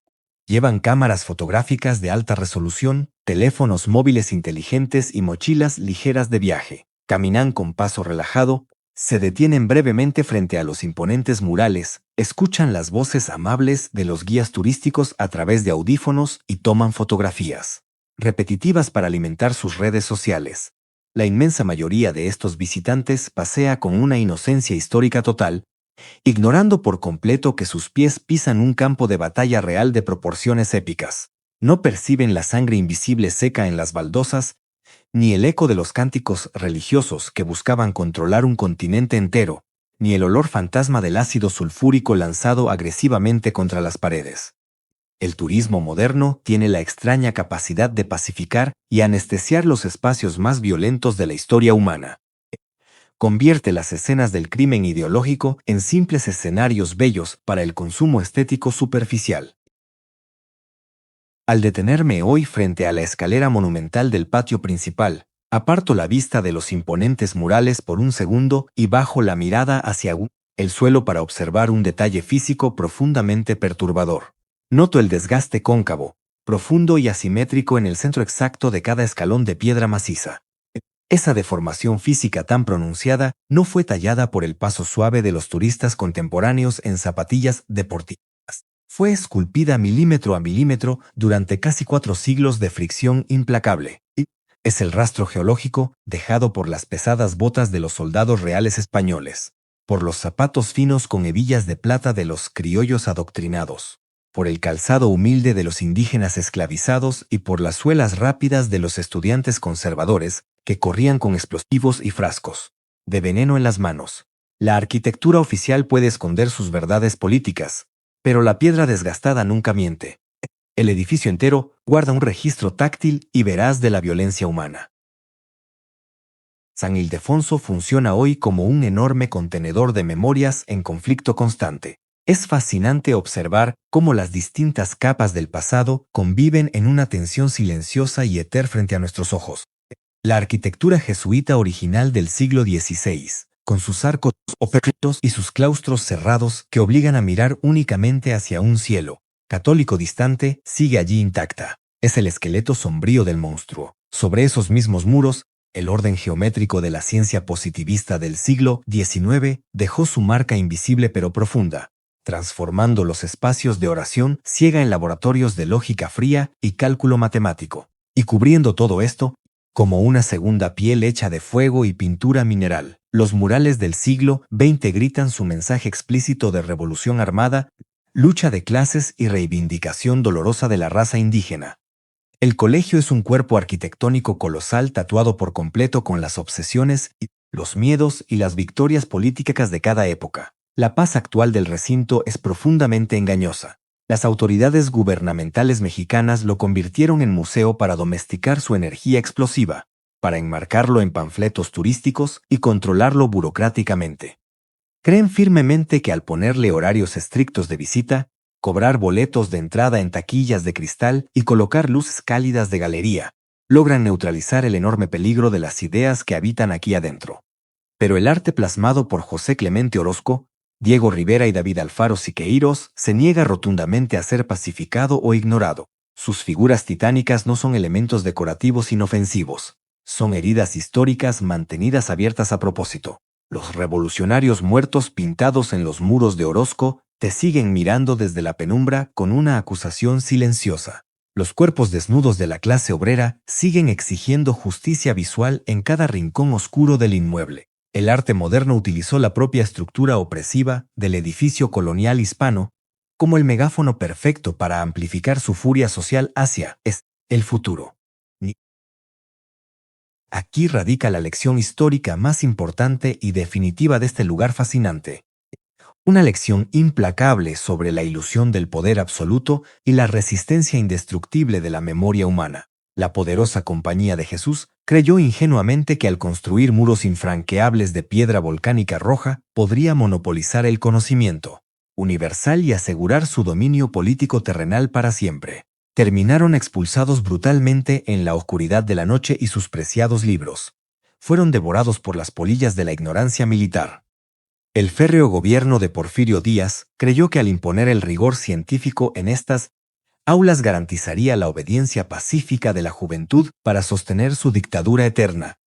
Llevan cámaras fotográficas de alta resolución, teléfonos móviles inteligentes y mochilas ligeras de viaje. Caminan con paso relajado, se detienen brevemente frente a los imponentes murales, escuchan las voces amables de los guías turísticos a través de audífonos y toman fotografías, repetitivas para alimentar sus redes sociales. La inmensa mayoría de estos visitantes pasea con una inocencia histórica total, ignorando por completo que sus pies pisan un campo de batalla real de proporciones épicas. No perciben la sangre invisible seca en las baldosas, ni el eco de los cánticos religiosos que buscaban controlar un continente entero, ni el olor fantasma del ácido sulfúrico lanzado agresivamente contra las paredes. El turismo moderno tiene la extraña capacidad de pacificar y anestesiar los espacios más violentos de la historia humana. Convierte las escenas del crimen ideológico en simples escenarios bellos para el consumo estético superficial. Al detenerme hoy frente a la escalera monumental del patio principal, aparto la vista de los imponentes murales por un segundo y bajo la mirada hacia el suelo para observar un detalle físico profundamente perturbador. Noto el desgaste cóncavo, profundo y asimétrico en el centro exacto de cada escalón de piedra maciza. Esa deformación física tan pronunciada no fue tallada por el paso suave de los turistas contemporáneos en zapatillas deportivas. Fue esculpida milímetro a milímetro durante casi 4 siglos de fricción implacable. Es el rastro geológico dejado por las pesadas botas de los soldados reales españoles, por los zapatos finos con hebillas de plata de los criollos adoctrinados, por el calzado humilde de los indígenas esclavizados y por las suelas rápidas de los estudiantes conservadores que corrían con explosivos y frascos de veneno en las manos. La arquitectura oficial puede esconder sus verdades políticas, pero la piedra desgastada nunca miente. El edificio entero guarda un registro táctil y veraz de la violencia humana. San Ildefonso funciona hoy como un enorme contenedor de memorias en conflicto constante. Es fascinante observar cómo las distintas capas del pasado conviven en una tensión silenciosa y eterna frente a nuestros ojos. La arquitectura jesuita original del siglo XVI, con sus arcos opuestos y sus claustros cerrados que obligan a mirar únicamente hacia un cielo católico distante, sigue allí intacta. Es el esqueleto sombrío del monstruo. Sobre esos mismos muros, el orden geométrico de la ciencia positivista del siglo XIX dejó su marca invisible pero profunda, transformando los espacios de oración ciega en laboratorios de lógica fría y cálculo matemático, y cubriendo todo esto, como una segunda piel hecha de fuego y pintura mineral. Los murales del siglo XX gritan su mensaje explícito de revolución armada, lucha de clases y reivindicación dolorosa de la raza indígena. El colegio es un cuerpo arquitectónico colosal tatuado por completo con las obsesiones, los miedos y las victorias políticas de cada época. La paz actual del recinto es profundamente engañosa. Las autoridades gubernamentales mexicanas lo convirtieron en museo para domesticar su energía explosiva, para enmarcarlo en panfletos turísticos y controlarlo burocráticamente. Creen firmemente que al ponerle horarios estrictos de visita, cobrar boletos de entrada en taquillas de cristal y colocar luces cálidas de galería, logran neutralizar el enorme peligro de las ideas que habitan aquí adentro. Pero el arte plasmado por José Clemente Orozco, Diego Rivera y David Alfaro Siqueiros se niega rotundamente a ser pacificado o ignorado. Sus figuras titánicas no son elementos decorativos inofensivos, son heridas históricas mantenidas abiertas a propósito. Los revolucionarios muertos pintados en los muros de Orozco te siguen mirando desde la penumbra con una acusación silenciosa. Los cuerpos desnudos de la clase obrera siguen exigiendo justicia visual en cada rincón oscuro del inmueble. El arte moderno utilizó la propia estructura opresiva del edificio colonial hispano como el megáfono perfecto para amplificar su furia social hacia el futuro. Aquí radica la lección histórica más importante y definitiva de este lugar fascinante. Una lección implacable sobre la ilusión del poder absoluto y la resistencia indestructible de la memoria humana. La poderosa Compañía de Jesús creyó ingenuamente que al construir muros infranqueables de piedra volcánica roja podría monopolizar el conocimiento universal y asegurar su dominio político terrenal para siempre. Terminaron expulsados brutalmente en la oscuridad de la noche y sus preciados libros fueron devorados por las polillas de la ignorancia militar. El férreo gobierno de Porfirio Díaz creyó que al imponer el rigor científico en estas aulas garantizaría la obediencia pacífica de la juventud para sostener su dictadura eterna.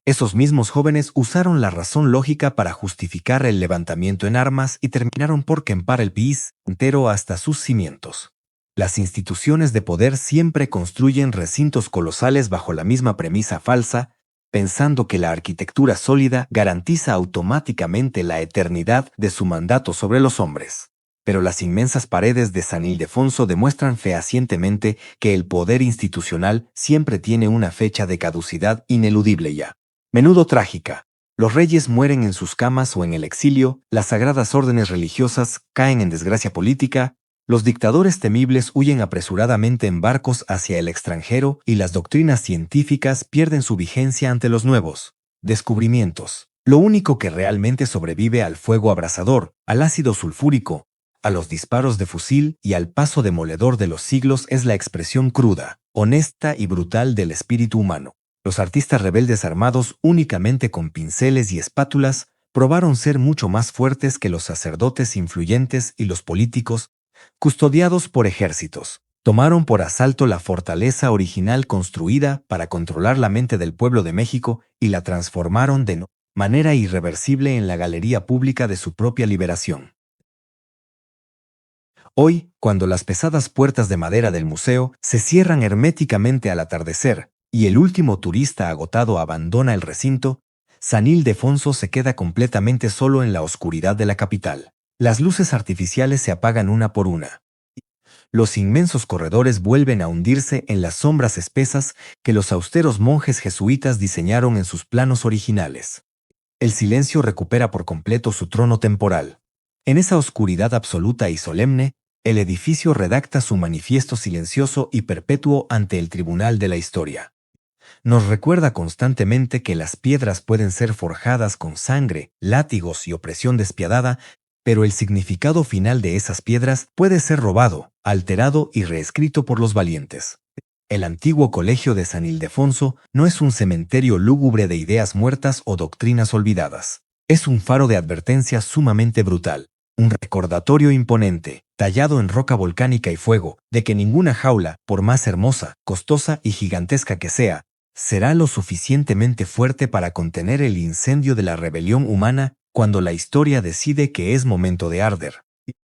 Esos mismos jóvenes usaron la razón lógica para justificar el levantamiento en armas y terminaron por quemar el país entero hasta sus cimientos. Las instituciones de poder siempre construyen recintos colosales bajo la misma premisa falsa, pensando que la arquitectura sólida garantiza automáticamente la eternidad de su mandato sobre los hombres. Pero las inmensas paredes de San Ildefonso demuestran fehacientemente que el poder institucional siempre tiene una fecha de caducidad ineludible ya. Menudo trágica. Los reyes mueren en sus camas o en el exilio, las sagradas órdenes religiosas caen en desgracia política, los dictadores temibles huyen apresuradamente en barcos hacia el extranjero y las doctrinas científicas pierden su vigencia ante los nuevos descubrimientos. Lo único que realmente sobrevive al fuego abrasador, al ácido sulfúrico, a los disparos de fusil y al paso demoledor de los siglos es la expresión cruda, honesta y brutal del espíritu humano. Los artistas rebeldes armados únicamente con pinceles y espátulas probaron ser mucho más fuertes que los sacerdotes influyentes y los políticos custodiados por ejércitos. Tomaron por asalto la fortaleza original construida para controlar la mente del pueblo de México y la transformaron de manera irreversible en la galería pública de su propia liberación. Hoy, cuando las pesadas puertas de madera del museo se cierran herméticamente al atardecer y el último turista agotado abandona el recinto, San Ildefonso se queda completamente solo en la oscuridad de la capital. Las luces artificiales se apagan una por una. Los inmensos corredores vuelven a hundirse en las sombras espesas que los austeros monjes jesuitas diseñaron en sus planos originales. El silencio recupera por completo su trono temporal. En esa oscuridad absoluta y solemne, el edificio redacta su manifiesto silencioso y perpetuo ante el tribunal de la historia. Nos recuerda constantemente que las piedras pueden ser forjadas con sangre, látigos y opresión despiadada, pero el significado final de esas piedras puede ser robado, alterado y reescrito por los valientes. El antiguo colegio de San Ildefonso no es un cementerio lúgubre de ideas muertas o doctrinas olvidadas. Es un faro de advertencia sumamente brutal, un recordatorio imponente, tallado en roca volcánica y fuego, de que ninguna jaula, por más hermosa, costosa y gigantesca que sea, será lo suficientemente fuerte para contener el incendio de la rebelión humana cuando la historia decide que es momento de arder.